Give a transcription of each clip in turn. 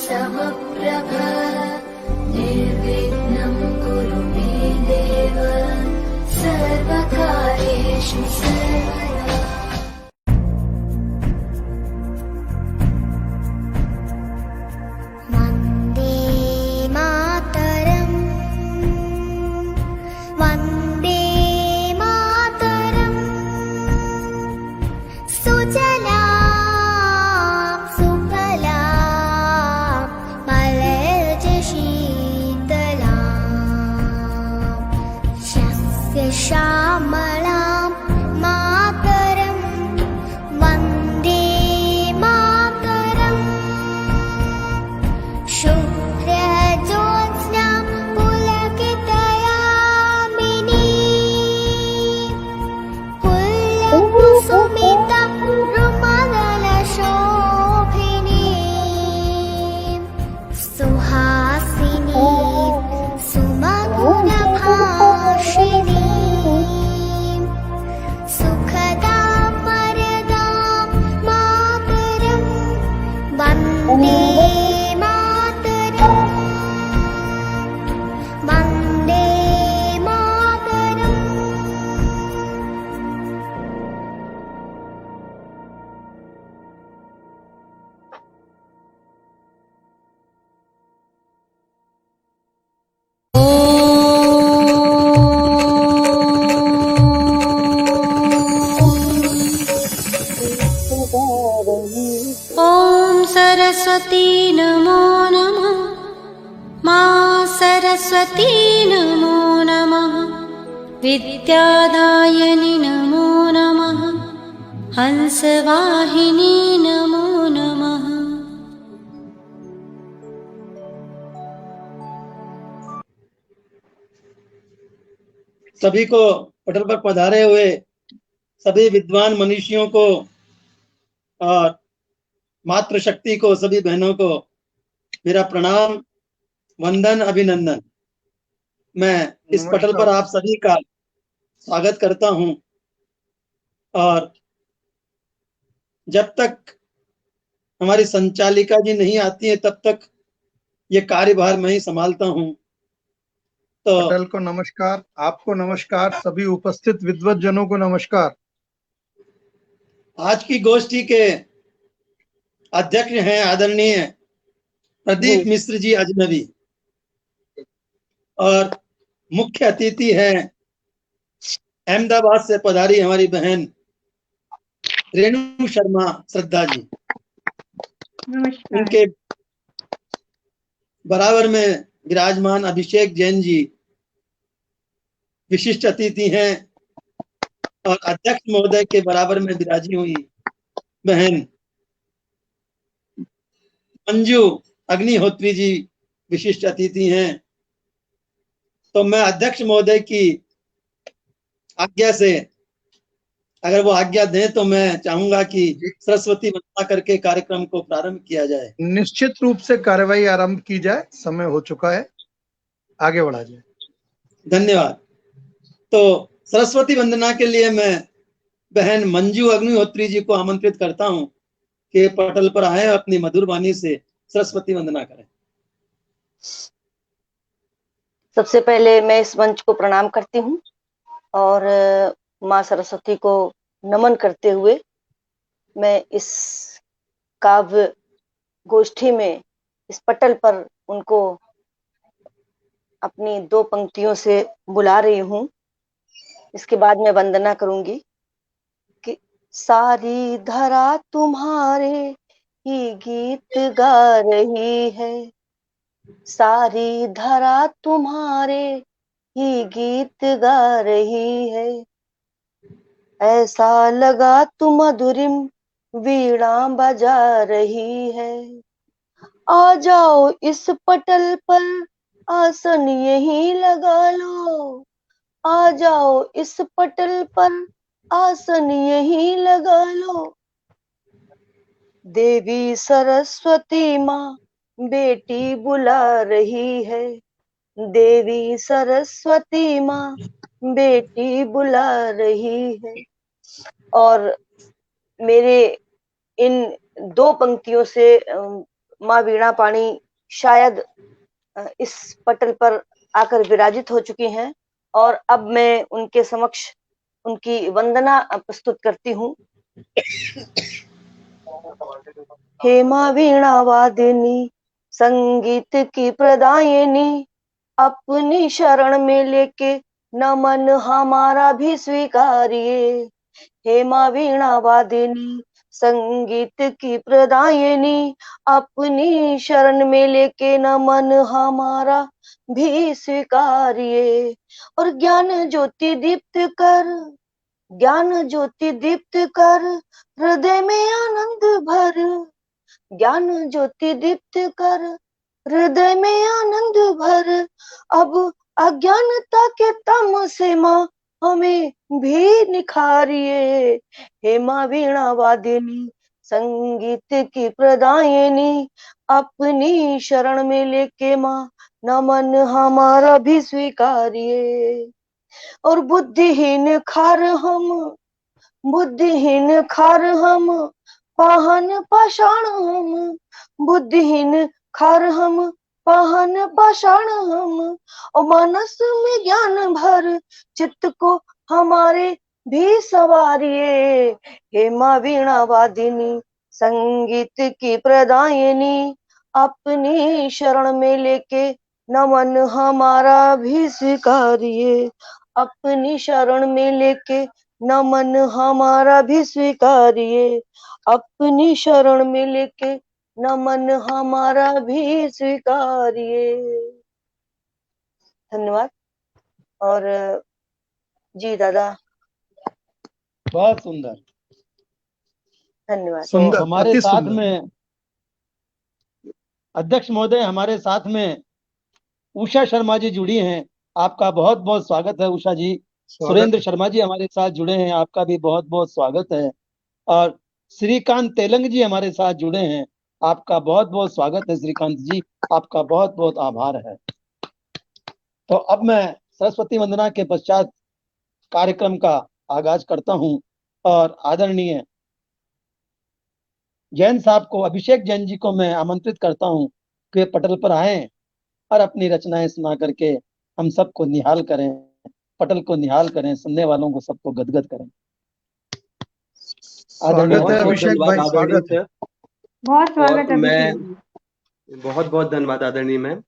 समप्रभ निर्विघ्नं कुरु मे देव सर्वकार्येषु सर्वदा। वन्दे मातरम् वन्दे मातरम् सुजलां सुफलां मलयज शीतलां शस्य श्यामलां मातरं वन्दे मातरम् शुभ्रज्योत्स्नां पुलकितयामिनीं पुल्लकुसुमितं रुमलशोभिनीं सुहासिनीं सुमधुरभाषिणीं सुखदां वरदां मातरं वन्दे मातरम् वन्दे मातरम्। ॐ सरस्वती नमो नमः। मां सरस्वती नमो नमः। विद्यादायिनी नमो नमः। हंसवाहिनी नमो नमः। सभी को पटल पर पधारे हुए सभी विद्वान मनीषियों को और मातृशक्ति को, सभी बहनों को मेरा प्रणाम, वंदन, अभिनंदन। मैं इस पटल पर आप सभी का स्वागत करता हूं और जब तक हमारी संचालिका जी नहीं आती है तब तक ये कार्यभार मैं ही संभालता हूं। तो पटेल को नमस्कार, आपको नमस्कार, सभी उपस्थित विद्वज्जनों को नमस्कार। आज की गोष्ठी के अध्यक्ष हैं आदरणीय प्रदीप मिश्र जी अजनबी और मुख्य अतिथि हैं अहमदाबाद से पधारी हमारी बहन रेणु शर्मा श्रद्धा जी। उनके बराबर में विराजमान अभिषेक जैन जी विशिष्ट अतिथि हैं और अध्यक्ष महोदय के बराबर में विराजी हुई बहन मंजू अग्निहोत्री जी विशिष्ट अतिथि हैं। तो मैं अध्यक्ष महोदय की आज्ञा से, अगर वो आज्ञा दें तो मैं चाहूंगा कि सरस्वती वंदना करके कार्यक्रम को प्रारंभ किया जाए। निश्चित रूप से कार्यवाही आरंभ की जाए, समय हो चुका है, आगे बढ़ा जाए। धन्यवाद। तो सरस्वती वंदना के लिए मैं बहन मंजू अग्निहोत्री जी को आमंत्रित करता हूं कि पटल पर आए, अपनी मधुर वाणी से सरस्वती वंदना करें। सबसे पहले मैं इस मंच को प्रणाम करती हूँ और माँ सरस्वती को नमन करते हुए मैं इस काव्य गोष्ठी में, इस पटल पर उनको अपनी 2 पंक्तियों से बुला रही हूँ। इसके बाद मैं वंदना करूंगी कि सारी धरा तुम्हारे ही गीत गा रही है, सारी धरा तुम्हारे ही गीत गा रही है, ऐसा लगा तुम मधुरिम वीणा बजा रही है। आ जाओ इस पटल पर आसन यहीं लगा लो, आ जाओ इस पटल पर आसन यहीं लगा लो। देवी सरस्वती माँ बेटी बुला रही है, देवी सरस्वती माँ बेटी बुला रही है। और मेरे इन 2 पंक्तियों से माँ वीणा पाणी शायद इस पटल पर आकर विराजित हो चुकी हैं और अब मैं उनके समक्ष उनकी वंदना प्रस्तुत करती हूँ। हे माँ वीणा वादिनी संगीत की प्रदायिनी, अपनी शरण में लेके नमन हमारा भी स्वीकारिए। हे माँ वीणा वादिनी संगीत की प्रदायिनी, अपनी शरण में लेके नमन हमारा भी स्वीकारिए। और ज्ञान ज्योति दीप्त कर हृदय में आनंद भर, ज्ञान ज्योति दीप्त कर हृदय में आनंद भर। अब अज्ञानता के तम से माँ हमें भी निखारिए। हे माँ वीणा वादिनी संगीत की प्रदायिनी, अपनी शरण में लेके माँ नमन हमारा भी स्वीकारिए। और बुद्धिहीन खार हम पाहन पाषाण हम, बुद्धिहीन खार हम पाहन पाषाण हम। और मानस में ज्ञान भर चित्त को हमारे भी सवारिए। हे माँ वीणा वादिनी संगीत की प्रदायिनी, अपनी शरण में लेके नमन हमारा भी स्वीकारिए। अपनी शरण में लेके नमन हमारा भी स्वीकारिए। अपनी शरण में लेके नमन हमारा भी स्वीकारिए। धन्यवाद। और जी दादा, बहुत सुंदर। धन्यवाद। तो सुंदर, हमारे अति साथ सुंदर। में अध्यक्ष महोदय, हमारे साथ में उषा शर्मा जी जुड़ी हैं। आपका बहुत बहुत स्वागत है उषा जी। स्वागत सुरेंद्र शर्मा जी हमारे साथ जुड़े हैं, आपका भी बहुत बहुत स्वागत है। और श्रीकांत तेलंग जी हमारे साथ जुड़े हैं, आपका बहुत बहुत स्वागत है श्रीकांत जी, आपका बहुत बहुत आभार है। तो अब मैं सरस्वती वंदना के पश्चात कार्यक्रम का आगाज करता हूं और आदरणीय जैन साहब को, अभिषेक जैन जी को मैं आमंत्रित करता हूं कि वे पटल पर आए और अपनी रचनाएं सुना करके हम सबको निहाल करें, पटल को निहाल करें, सुनने वालों को सबको गदगद करें। आदरणीय स्वागत है बहुत बहुत अभिषेक धन्यवाद भाई, आदरणीय स्वागत है। सर। बहुत और स्वागत है मैं अभिषेक जी। बहुत बहुत धन्यवाद आदरणीय मैम।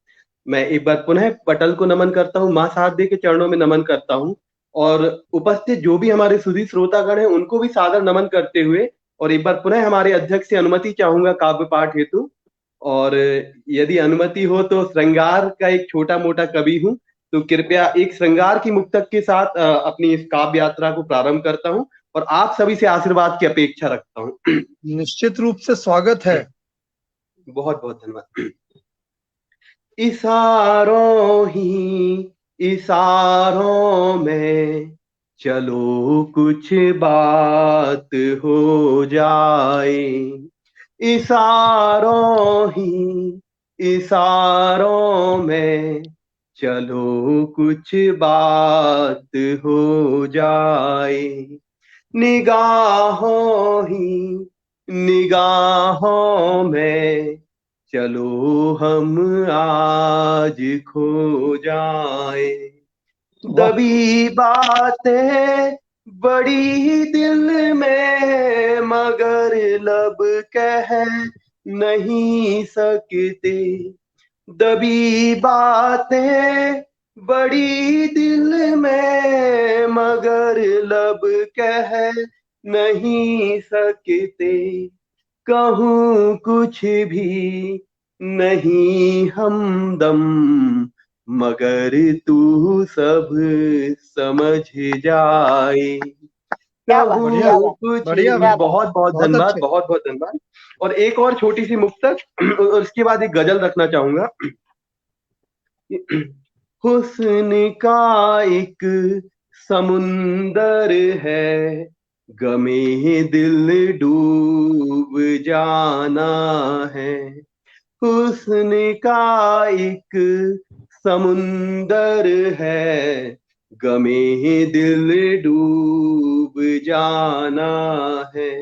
मैं एक बार पुनः पटल को नमन करता हूँ, माँ शारदे के चरणों में नमन करता हूँ और उपस्थित जो भी हमारे सुधी श्रोतागण हैं उनको भी सादर नमन करते हुए और एक बार पुनः हमारे अध्यक्ष से अनुमति चाहूंगा काव्य पाठ हेतु। और यदि अनुमति हो तो श्रृंगार का एक छोटा मोटा कवि हूँ, तो कृपया एक श्रृंगार की मुक्तक के साथ अपनी इस काव्य यात्रा को प्रारंभ करता हूँ और आप सभी से आशीर्वाद की अपेक्षा रखता हूँ। निश्चित रूप से स्वागत है। बहुत बहुत धन्यवाद। इशारों ही इशारों में चलो कुछ बात हो जाए, इशारों ही इशारों में चलो कुछ बात हो जाए। निगाहों ही निगाहों में चलो हम आज खो जाए। दबी बातें बड़ी दिल में मगर लब कह नहीं सकते, दबी बातें बड़ी दिल में मगर लब कह नहीं सकते। कहूँ कुछ भी नहीं हमदम मगर तू सब समझ जाए। क्या बात, कहूँ क्या बात, कुछ बढ़िया भी। भाई, बहुत बहुत बहुत धन्यवाद, अच्छे। बहुत बहुत धन्यवाद। और एक और छोटी सी मुक्तक और उसके बाद एक गजल रखना चाहूंगा। हुस्न का एक समुंदर है, गमे दिल डूब जाना है। हुस्न का एक समुंदर है, गमे दिल डूब जाना है।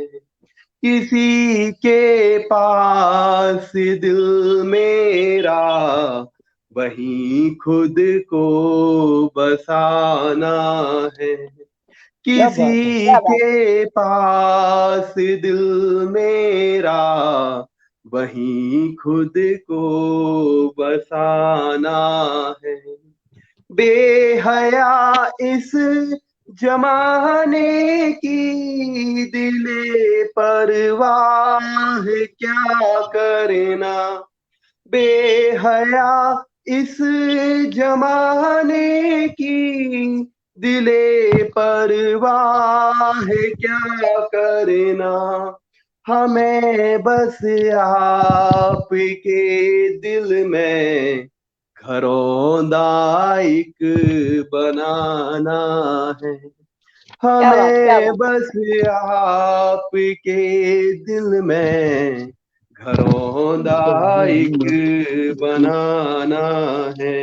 किसी के पास दिल मेरा वहीं खुद को बसाना है। किसी क्या बात के पास दिल मेरा वहीं खुद को बसाना है। बेहया इस जमाने की दिले परवाह क्या करना। बेहया इस जमाने की दिले परवाह क्या करना। हमें बस आपके दिल में घरौंदा एक बनाना है। हमें बस आपके दिल में घरौंदा एक बनाना है।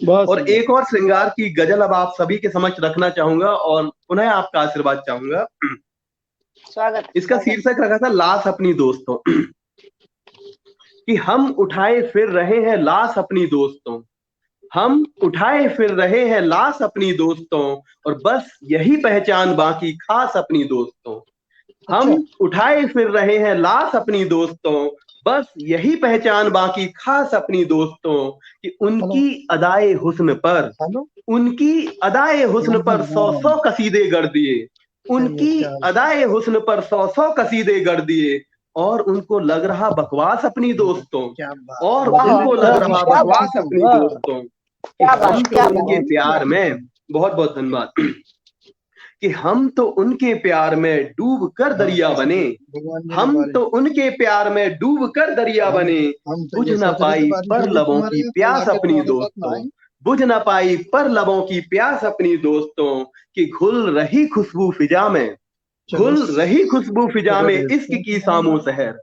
बहुत और सुंदर। एक और श्रृंगार की गजल अब आप सभी के समक्ष रखना चाहूंगा और पुनः आपका आशीर्वाद चाहूंगा। स्वागत। इसका शीर्षक रखा था लाश अपनी दोस्तों। कि हम उठाए फिर रहे हैं लाश अपनी दोस्तों, हम उठाए फिर रहे हैं लाश अपनी दोस्तों, और बस यही पहचान बाकी खास अपनी दोस्तों। हम उठाए फिर रहे हैं लाश अपनी दोस्तों, बस यही पहचान बाकी खास अपनी दोस्तों। कि उनकी अदाए हुस्न पर, उनकी अदाए हुस्न पर 100 कसीदे गढ़ दिए, उनकी अदाए हुस्न पर 100 कसीदे गढ़ दिए, और उनको लग रहा बकवास अपनी दोस्तों, और उनको लग रहा बकवास अपनी दोस्तों। कि हम तो उनके प्यार में, बहुत बहुत धन्यवाद, कि हम तो उनके प्यार में डूब कर दरिया बने, हम तो उनके प्यार में डूब कर दरिया बने। बुझ ना पाई पर लबों की प्यास अपनी दोस्तों, बुझ ना पाई पर लबों की प्यास अपनी दोस्तों। कि घुल रही खुशबू फिजा में, घुल रही खुशबू फिजा में इश्क की सामो सहर,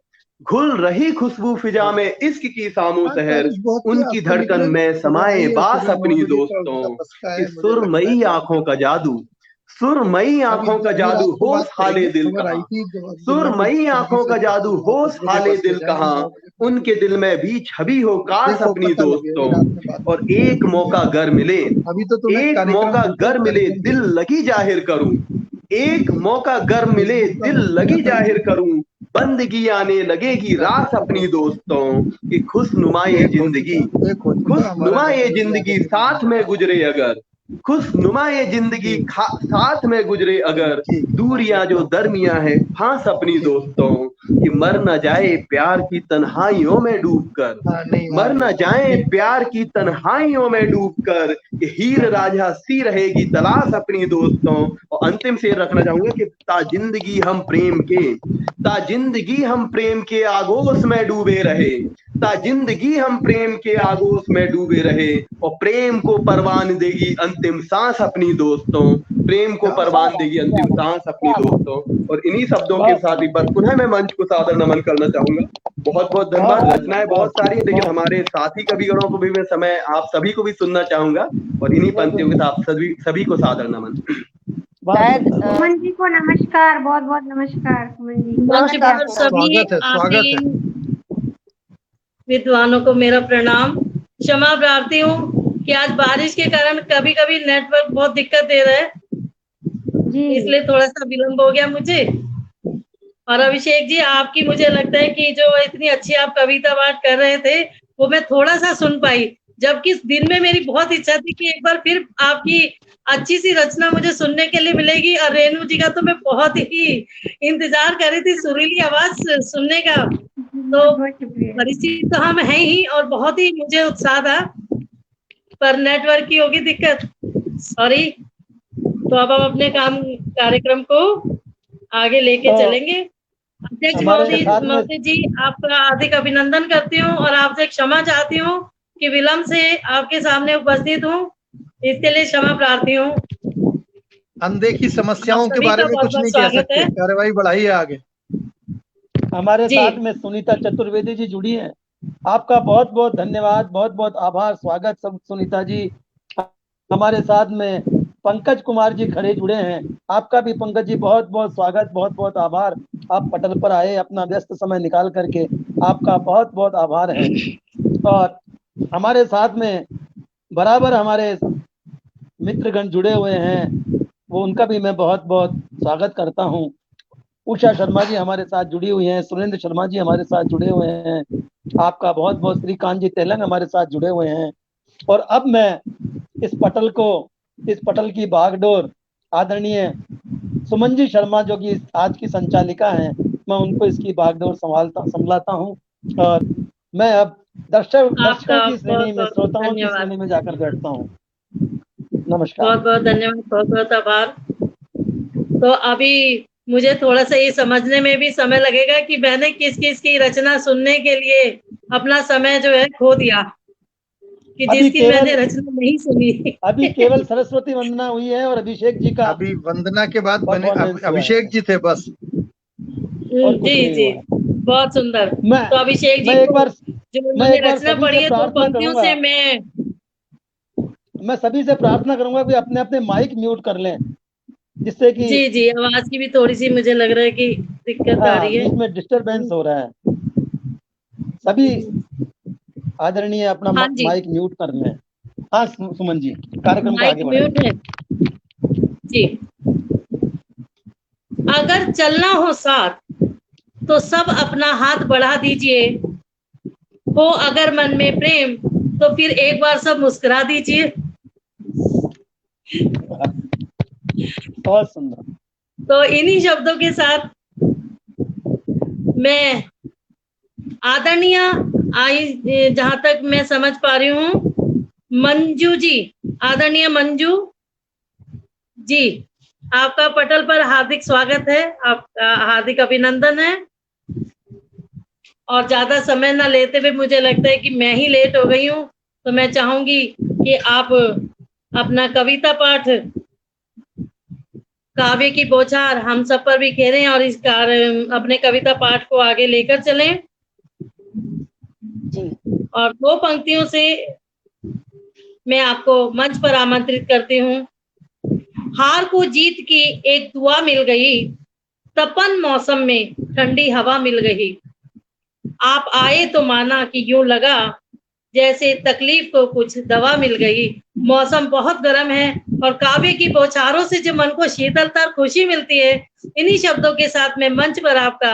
घुल रही खुशबू फिजा में इश्क की सामो सहर। उनकी धड़कन में समाए बास अपनी दोस्तों। कि सुरमई आंखों का जादू, सुरमई आंखों का जादू होश हाले दिल कहाँ, सुरमई आंखों का जादू होश हाले दिल कहाँ। उनके दिल में भी छवि हो काश अपनी दोस्तों। और एक मौका गर मिले, एक मौका गर मिले दिल लगी जाहिर करूं, एक मौका गर मिले दिल लगी जाहिर करूं। बंदगी आने लगेगी रास अपनी दोस्तों। कि खुशनुमा ये जिंदगी, खुशनुमा ये जिंदगी साथ में गुजरे अगर, खुशनुमा ये जिंदगी साथ में गुजरे अगर। दूरियां जो दरमियां है फांस अपनी दोस्तों। कि मर न जाए प्यार की तन्हाइयों में डूबकर, मर न जाए प्यार की तन्हाइयों में डूबकर। कि हीर राझा सी रहेगी तलाश अपनी दोस्तों। और अंतिम शेर रखना चाहूंगा कि ता जिंदगी हम प्रेम के, ता जिंदगी हम प्रेम के आगोश में डूबे रहे, ता जिंदगी हम प्रेम के आगोश में डूबे रहे। और प्रेम को परवान देगी अंतिम सांस अपनी दोस्तों, प्रेम को परवान देगी अंतिम सांस अपनी दोस्तों। और इन्हीं शब्दों के साथ एक बार पुनः मैं मंच को सादर नमन करना चाहूंगा। बहुत बहुत धन्यवाद। रचनाएं बहुत सारी हैं, लेकिन हमारे साथी कविगणों को भी मैं समय आप सभी को भी सुनना चाहूंगा। और इन्हीं पंक्तियों के साथ सभी को सादर नमन। सुमन जी को नमस्कार, बहुत बहुत नमस्कार सुमन जी। नमस्कार। सभी आदि विद्वानों को मेरा प्रणाम। क्षमा प्रार्थी हूँ कि आज बारिश के कारण कभी कभी नेटवर्क बहुत दिक्कत दे रहा है, इसलिए थोड़ा सा विलम्ब हो गया मुझे। और अभिषेक जी, आपकी मुझे लगता है कि जो इतनी अच्छी आप कविता पाठ कर रहे थे वो मैं थोड़ा सा सुन पाई, जबकि दिन में मेरी बहुत इच्छा थी कि एक बार फिर आपकी अच्छी सी रचना मुझे सुनने के लिए मिलेगी। और रेणु जी का तो मैं बहुत ही इंतजार कर रही थी सुरीली आवाज सुनने का। तो परिचित तो हम हैं ही, और बहुत ही मुझे उत्साह था, पर नेटवर्क की होगी दिक्कत, सॉरी। तो अब हम अपने कार्यक्रम को आगे लेके चलेंगे। अध्यक्ष महोदय जी, आपका हार्दिक अभिनंदन करती हूँ और आपसे क्षमा चाहती हूँ कि विलम्ब से आपके सामने उपस्थित हूँ, इसके लिए क्षमा प्रार्थी हूँ। अनदेखी समस्याओं के बारे में कुछ नहीं कह सकते, कार्रवाई बढ़ाइए आगे। हमारे साथ में सुनीता चतुर्वेदी जी जुड़ी हैं, आपका बहुत बहुत धन्यवाद, बहुत बहुत आभार, स्वागत सब सुनीता जी हमारे साथ में पंकज कुमार जी खड़े जुड़े हैं। आपका भी पंकज जी बहुत बहुत स्वागत, बहुत बहुत आभार। आप पटल पर आए अपना व्यस्त समय निकाल करके, आपका बहुत बहुत आभार है। और हमारे साथ में बराबर हमारे मित्रगण जुड़े हुए हैं, वो उनका भी मैं बहुत बहुत स्वागत करता हूँ। उषा शर्मा जी हमारे साथ जुड़ी हुई हैं, सुरेंद्र शर्मा जी हमारे साथ जुड़े हुए हैं, आपका बहुत बहुत, श्रीकांत जी तेलंग हमारे साथ जुड़े हुए हैं। और अब मैं इस पटल की बागडोर आदरणीय सुमन जी शर्मा जो कि आज की संचालिका हैं, मैं उनको इसकी बागडोर संभालाता हूँ। और मैं अब दर्शकों आपका की श्रेणी बहुत में, बहुत श्रोताओं की धन्यवाद। श्रेणी में जाकर बैठता हूँ। नमस्कार। बहुत बहुत धन्यवाद, बहुत बहुत आभार। तो अभी मुझे थोड़ा सा ये समझने में भी समय लगेगा कि मैंने किस किस की रचना सुनने के लिए अपना समय जो है खो दिया, कि जिसकी मैंने रचना नहीं सुनी। अभी केवल सरस्वती वंदना हुई है और अभिषेक जी का अभी वंदना के बाद बने परफॉर्मेंस हुआ है। अभिषेक जी थे बस। और कुछ जी नहीं जी, हुआ है। बहुत सुंदर। मैं तो अभिषेक जी मैं एक को बार जो मैं उन्होंने एक बार रचना सभी पढ़ी से है, दो प्रार्थना पंक्तियों करूंगा, से मैं सभी से प्रार्थना करूंगा कि अपने अपने माइक म्यूट कर लें, जिससे कि जी जी, आवाज की भी थोड़ी सी मुझे लग रहा है कि दिक्कत आ रही है। बीच में डिस्टरबेंस हो रहा है। सभी आदरणीय अपना हाँ जी, माइक म्यूट कर लें। हाँ सुमन जी, कार्यक्रम को माइक आगे म्यूट बढ़ाइए। है जी। अगर चलना हो साथ तो सब अपना हाथ बढ़ा दीजिए, हो अगर मन में प्रेम तो फिर एक बार सब मुस्कुरा दीजिए। बहुत सुंदर। तो इन्हीं शब्दों के साथ मैं आदरणीय आई, जहां तक मैं समझ पा रही हूँ, मंजू जी, आदरणीय मंजू जी, आपका पटल पर हार्दिक स्वागत है, आपका हार्दिक अभिनंदन है। और ज्यादा समय ना लेते हुए, मुझे लगता है कि मैं ही लेट हो गई हूँ, तो मैं चाहूंगी कि आप अपना कविता पाठ काव्य की बौछार हम सब पर भी खेलें और इस अपने कविता पाठ को आगे लेकर चलें। जी और दो पंक्तियों से मैं आपको मंच पर आमंत्रित करती हूँ। हार को जीत की एक दुआ मिल गई, तपन मौसम में ठंडी हवा मिल गई। आप आए तो माना कि यूं लगा जैसे तकलीफ को कुछ दवा मिल गई। मौसम बहुत गर्म है और काव्य की बौछारों से जो मन को शीतलता और खुशी मिलती है, इन्हीं शब्दों के साथ मैं मंच पर आपका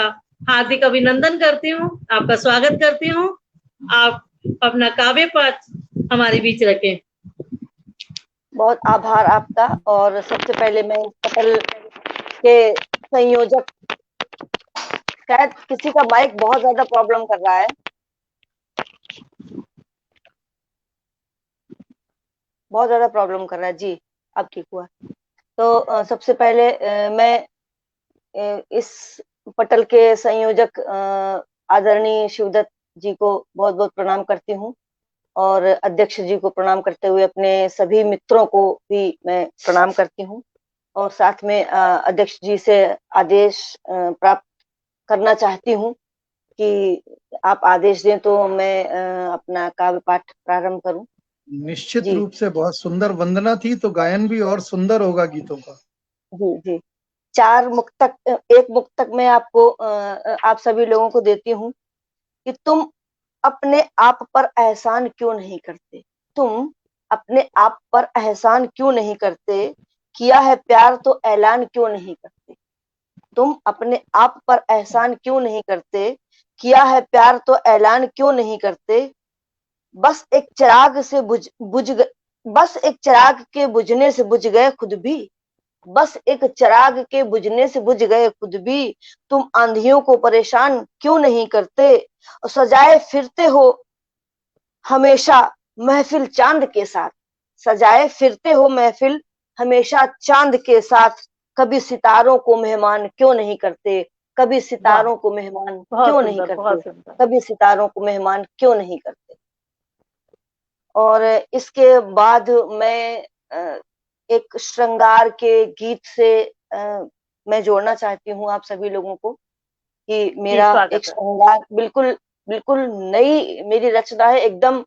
हार्दिक अभिनंदन करती हूँ, आपका स्वागत करती हूँ। आप अपना काव्य पाठ हमारे बीच रखें। बहुत आभार आपका। और सबसे पहले मैं इस पटल के संयोजक, शायद किसी का माइक बहुत ज्यादा प्रॉब्लम कर रहा है, बहुत ज्यादा प्रॉब्लम कर रहा है जी। अब ठीक हुआ। तो सबसे पहले मैं इस पटल के संयोजक आदरणीय शिवदत्त जी को बहुत बहुत प्रणाम करती हूँ, और अध्यक्ष जी को प्रणाम करते हुए अपने सभी मित्रों को भी मैं प्रणाम करती हूँ। और साथ में अध्यक्ष जी से आदेश प्राप्त करना चाहती हूँ कि आप आदेश दें तो मैं अपना काव्य पाठ प्रारंभ करूं। निश्चित जी रूप से बहुत सुंदर वंदना थी, तो गायन भी और सुंदर होगा गीतों का। जी जी। चार मुक्तक, एक मुक्तक मैं आपको आप सभी लोगों को देती हूँ कि तुम अपने आप पर एहसान क्यों नहीं करते, तुम अपने आप पर एहसान क्यों नहीं करते, किया है प्यार तो ऐलान क्यों नहीं करते। तुम अपने आप पर एहसान क्यों नहीं करते, किया है प्यार तो ऐलान क्यों नहीं करते। बस एक चिराग से बस एक चिराग के बुझने से बुझ गए खुद भी, बस एक चिराग के बुझने से बुझ गए खुद भी। तुम आंधियों को परेशान क्यों नहीं करते, सजाए फिरते हो हमेशा महफिल चांद के साथ, सजाए फिरते हो महफिल हमेशा चांद के साथ। कभी सितारों को मेहमान क्यों नहीं करते, कभी सितारों को मेहमान क्यों नहीं करते, कभी सितारों को मेहमान क्यों नहीं करते। और इसके बाद मैं एक श्रृंगार के गीत से मैं जोड़ना चाहती हूँ आप सभी लोगों को कि मेरा एक श्रृंगार बिल्कुल बिल्कुल नई मेरी रचना है, एकदम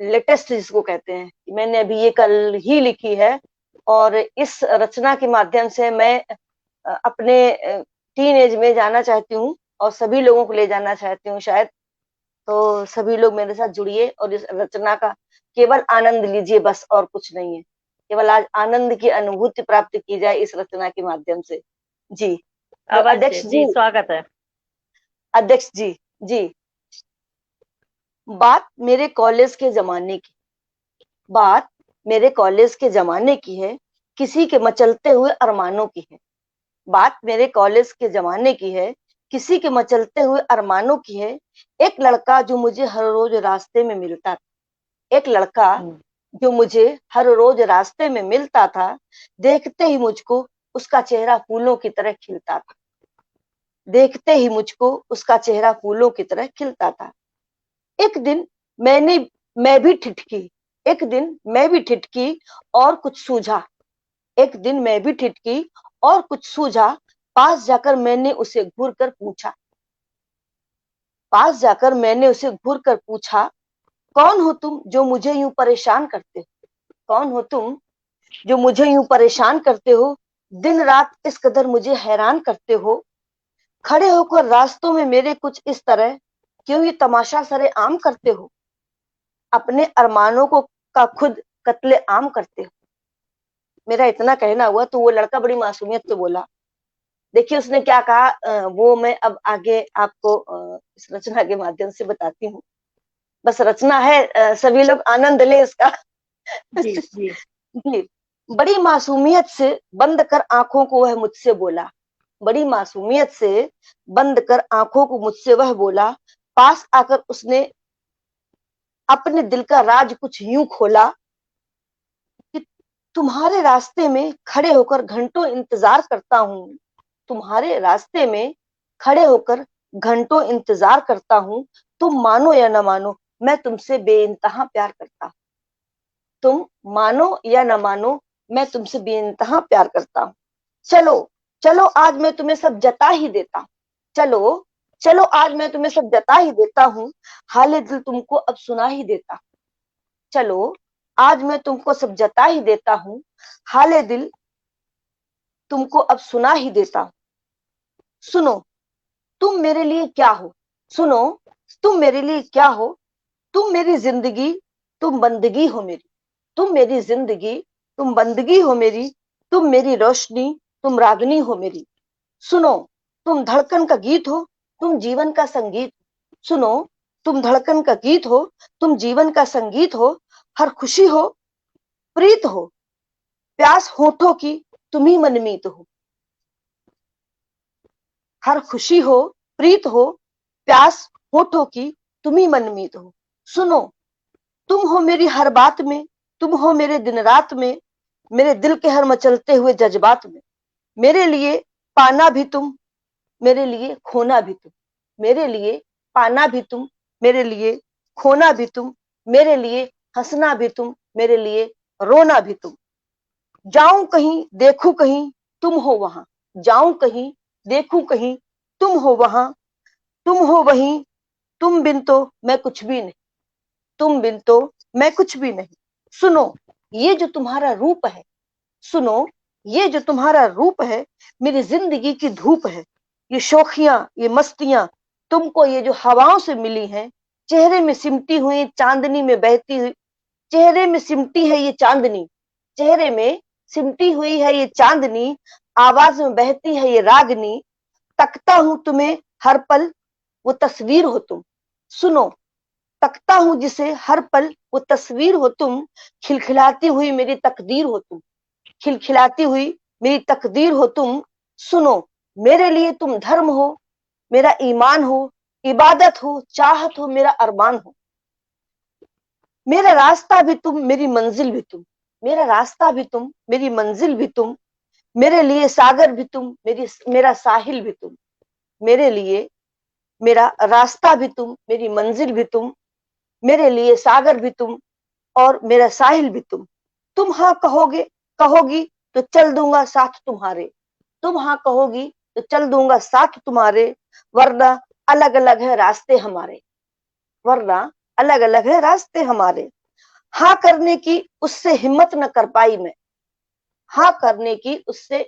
लेटेस्ट जिसको कहते हैं। मैंने अभी ये कल ही लिखी है, और इस रचना के माध्यम से मैं अपने टीन एज में जाना चाहती हूँ और सभी लोगों को ले जाना चाहती हूँ शायद। तो सभी लोग मेरे साथ जुड़िए और इस रचना का केवल आनंद लीजिए, बस और कुछ नहीं है। केवल आज आनंद की अनुभूति प्राप्त की जाए इस रचना के माध्यम से। जी तो अध्यक्ष जी, स्वागत है। अध्यक्ष जी, जी बात मेरे कॉलेज के जमाने की, बात मेरे कॉलेज के जमाने की है, किसी के मचलते हुए अरमानों की है। बात मेरे कॉलेज के जमाने की है, किसी के मचलते हुए अरमानों की है। एक लड़का जो मुझे हर रोज रास्ते में मिलता था, एक लड़का जो मुझे हर रोज रास्ते में मिलता था, देखते ही मुझको उसका चेहरा फूलों की तरह खिलता था, देखते ही मुझको उसका चेहरा फूलों की तरह खिलता था। एक दिन मैं भी ठिठकी, एक दिन मैं भी ठिठकी और कुछ सूझा, एक दिन मैं भी ठिठकी और कुछ सूझा। पास जाकर मैंने उसे घूर कर पूछा, पास जाकर मैंने उसे घूर कर पूछा, कौन हो तुम जो मुझे यूं परेशान करते हो, कौन हो तुम जो मुझे यूं परेशान करते हो, दिन रात इस कदर मुझे हैरान करते हो। खड़े होकर रास्तों में मेरे कुछ इस तरह क्यों ये तमाशा सरे आम करते हो, अपने अरमानों को का खुद कत्ले आम करते हो। मेरा इतना कहना हुआ तो वो लड़का बड़ी मासूमियत से बोला। देखिए उसने क्या कहा, वो मैं अब आगे आपको इस रचना के माध्यम से बताती हूँ। बस रचना है, सभी लोग आनंद ले इसका। जी जी जी बड़ी मासूमियत से बंद कर आंखों को वह मुझसे बोला, बड़ी मासूमियत से बंद कर आंखों को मुझसे वह बोला। पास आकर उसने अपने दिल का राज कुछ यूं खोला कि तुम्हारे रास्ते में खड़े होकर घंटों इंतजार करता हूँ, तुम्हारे रास्ते में खड़े होकर घंटों इंतजार करता हूँ। तुम मानो या न मानो मैं तुमसे बेइंतहा प्यार करता हूँ, तुम मानो या न मानो मैं तुमसे बेइंतहा प्यार करता हूँ। चलो चलो आज मैं तुम्हें सब जता ही देता हूँ, चलो चलो आज मैं तुम्हें सब जता ही देता हूँ। हाले दिल तुमको अब सुना ही देता हूँ, चलो आज मैं तुमको सब जता ही देता हूँ। हाले दिल तुमको अब सुना ही देता हूँ। सुनो तुम मेरे लिए क्या हो, सुनो तुम मेरे लिए क्या हो, तुम मेरी जिंदगी तुम बंदगी हो मेरी, तुम मेरी जिंदगी तुम बंदगी हो मेरी, तुम मेरी रोशनी तुम रागनी हो मेरी। सुनो तुम धड़कन का गीत हो, तुम जीवन का संगीत, सुनो तुम धड़कन का गीत हो, तुम जीवन का संगीत हो। हर खुशी हो प्रीत हो, प्यास होठों की तुम ही मनमीत हो, हर खुशी हो प्रीत हो, प्यास होठों की तुम ही मनमीत हो। सुनो तुम हो मेरी हर बात में, तुम हो मेरे दिन रात में, मेरे दिल के हर मचलते हुए जज्बात में। मेरे लिए पाना भी तुम, मेरे लिए खोना भी तुम, मेरे लिए पाना भी तुम, मेरे लिए खोना भी तुम, मेरे लिए हंसना भी तुम, मेरे लिए रोना भी तुम। जाऊं कहीं देखूं कहीं तुम हो वहां, जाऊं कहीं देखूं कहीं तुम हो वहां, तुम हो वहीं, तुम बिन तो मैं कुछ भी नहीं, तुम बिन तो मैं कुछ भी नहीं। सुनो ये जो तुम्हारा रूप है, सुनो ये जो तुम्हारा रूप है, मेरी जिंदगी की धूप है। ये शोखियां ये मस्तियां तुमको ये जो हवाओं से मिली हैं, चेहरे में सिमटी हुई चांदनी में बहती हुई, चेहरे में सिमटी है ये चांदनी, चेहरे में सिमटी हुई है ये चांदनी, आवाज में बहती है ये रागनी। तकता हूं तुम्हें हर पल वो तस्वीर हो तुम, सुनो तकता हूं जिसे हर पल वो तस्वीर हो तुम। खिलखिलाती हुई मेरी तकदीर हो तुम, खिलखिलाती हुई मेरी तकदीर हो तुम। सुनो मेरे लिए तुम धर्म हो, मेरा ईमान हो, इबादत हो, चाहत हो, मेरा अरमान हो। मेरा रास्ता भी तुम मेरी मंजिल भी तुम, मेरा रास्ता भी तुम मेरी मंजिल भी तुम। मेरे लिए सागर भी तुम, मेरा साहिल भी तुम, मेरे लिए मेरा रास्ता भी तुम, मेरी मंजिल भी तुम, मेरे लिए सागर भी तुम और मेरा साहिल भी तुम। तुम हाँ कहोगे कहोगी तो चल दूंगा साथ तुम्हारे, तुम हाँ कहोगी तो चल दूंगा साथ तुम्हारे। वरना अलग अलग है रास्ते हमारे, वरना अलग अलग है रास्ते हमारे। हाँ करने की उससे हिम्मत न कर पाई मैं, हाँ करने की उससे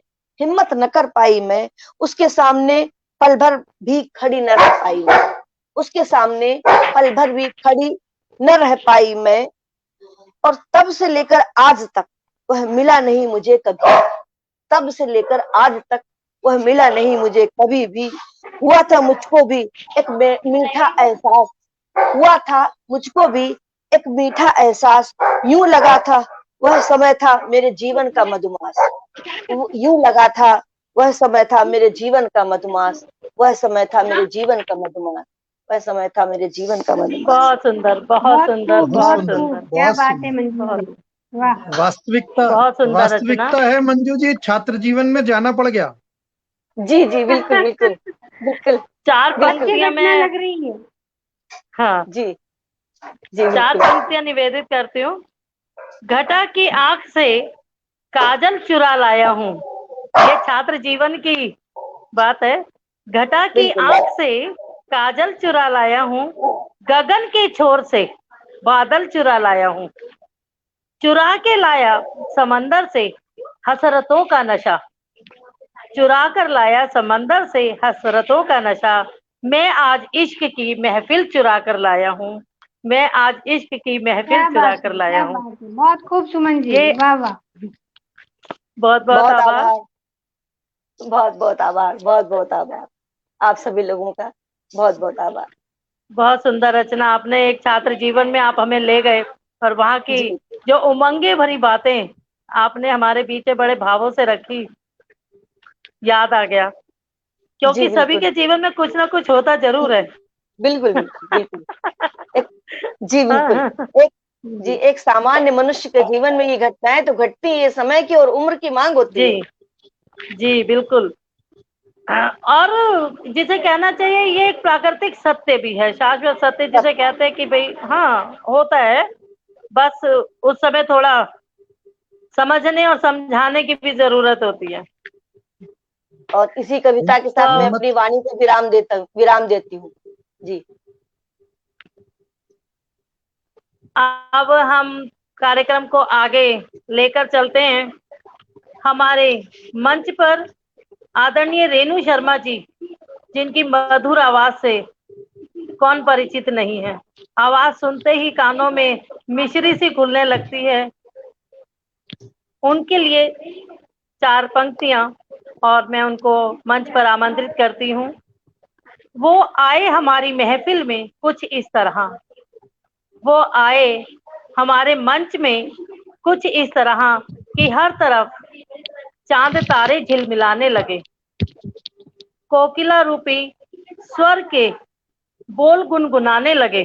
हिम्मत न कर पाई मैं, उसके सामने पल भर भी खड़ी न रह पाई मैं, उसके सामने पल भर भी खड़ी न रह पाई मैं। और तब से लेकर आज तक वह मिला नहीं मुझे कभी, तब से लेकर आज तक वह मिला नहीं मुझे कभी भी। हुआ था मुझको भी एक मीठा एहसास, हुआ था मुझको भी एक मीठा एहसास, यूं लगा था वह समय था मेरे जीवन का मधुमास, यूं लगा था वह समय था मेरे जीवन का मधुमास, वह समय था मेरे जीवन का मधुमास, वह समय था मेरे जीवन का मधुमास। बहुत सुंदर, बहुत सुंदर, खूब, बहुत सुंदर, सुंदर, क्या बहुत बात है सुंदर। मंजू जी, वाह। वास्तविकता, बहुत सुंदर रचना। वास्तविकता है मंजू जी, छात्र जीवन में जाना पड़ गया। जी जी बिल्कुल बिल्कुल बिल्कुल। चार बिल्कुल। पंक्तियां घटना मैं, लग रही है। हाँ, जी जी चार बिल्कुल। पंक्तियां निवेदित करती हूँ। घटा की आंख से काजल चुरा लाया हूँ, ये छात्र जीवन की बात है। घटा की बिल्कुल आंख से काजल चुरा लाया हूँ, गगन के छोर से बादल चुरा लाया हूँ, चुरा के लाया समंदर से हसरतों का नशा, चुरा कर लाया समंदर से हसरतों का नशा। मैं आज इश्क की महफिल चुरा कर लाया हूँ, मैं आज इश्क की महफिल क्या चुरा बात कर है, लाया क्या हूँ। बात है, बहुत खूब सुमन जी, ये वाह वाह। बहुत बहुत बहुत आभार। आभार, बहुत बहुत आभार, बहुत बहुत आभार, आप सभी लोगों का बहुत बहुत आभार। बहुत सुंदर रचना आपने, एक छात्र जीवन में आप हमें ले गए और वहाँ की जी जो उमंगे भरी बातें आपने हमारे बीच में बड़े भावों से रखी, याद आ गया। जी क्योंकि सभी बिल्कुल के जीवन में कुछ ना कुछ होता जरूर है। बिल्कुल बिल्कुल बिल्कुल। एक जी बिल्कुल। हाँ, एक जी एक सामान्य मनुष्य के जीवन में ये घटनाएं तो घटती है, ये समय की और उम्र की मांग होती जी है। जी बिल्कुल। और जिसे कहना चाहिए ये एक प्राकृतिक सत्य भी है, शाश्वत सत्य जिसे कहते हैं कि भाई हाँ होता है, बस उस समय थोड़ा समझने और समझाने की भी जरूरत होती है। और इसी कविता के तो साथ मैं अपनी वाणी को विराम देती हूँ। जी अब हम कार्यक्रम को आगे लेकर चलते हैं। हमारे मंच पर आदरणीय रेणु शर्मा जी, जिनकी मधुर आवाज से कौन परिचित नहीं है। आवाज सुनते ही कानों में मिश्री सी खुलने लगती है। उनके लिए चार पंक्तियां और मैं उनको मंच पर आमंत्रित करती हूँ। वो आए हमारी महफिल में कुछ इस तरह, वो आए हमारे मंच में कुछ इस तरह कि हर तरफ चांद तारे झिलमिलाने लगे, कोकिला रूपी स्वर के बोल गुनगुनाने लगे,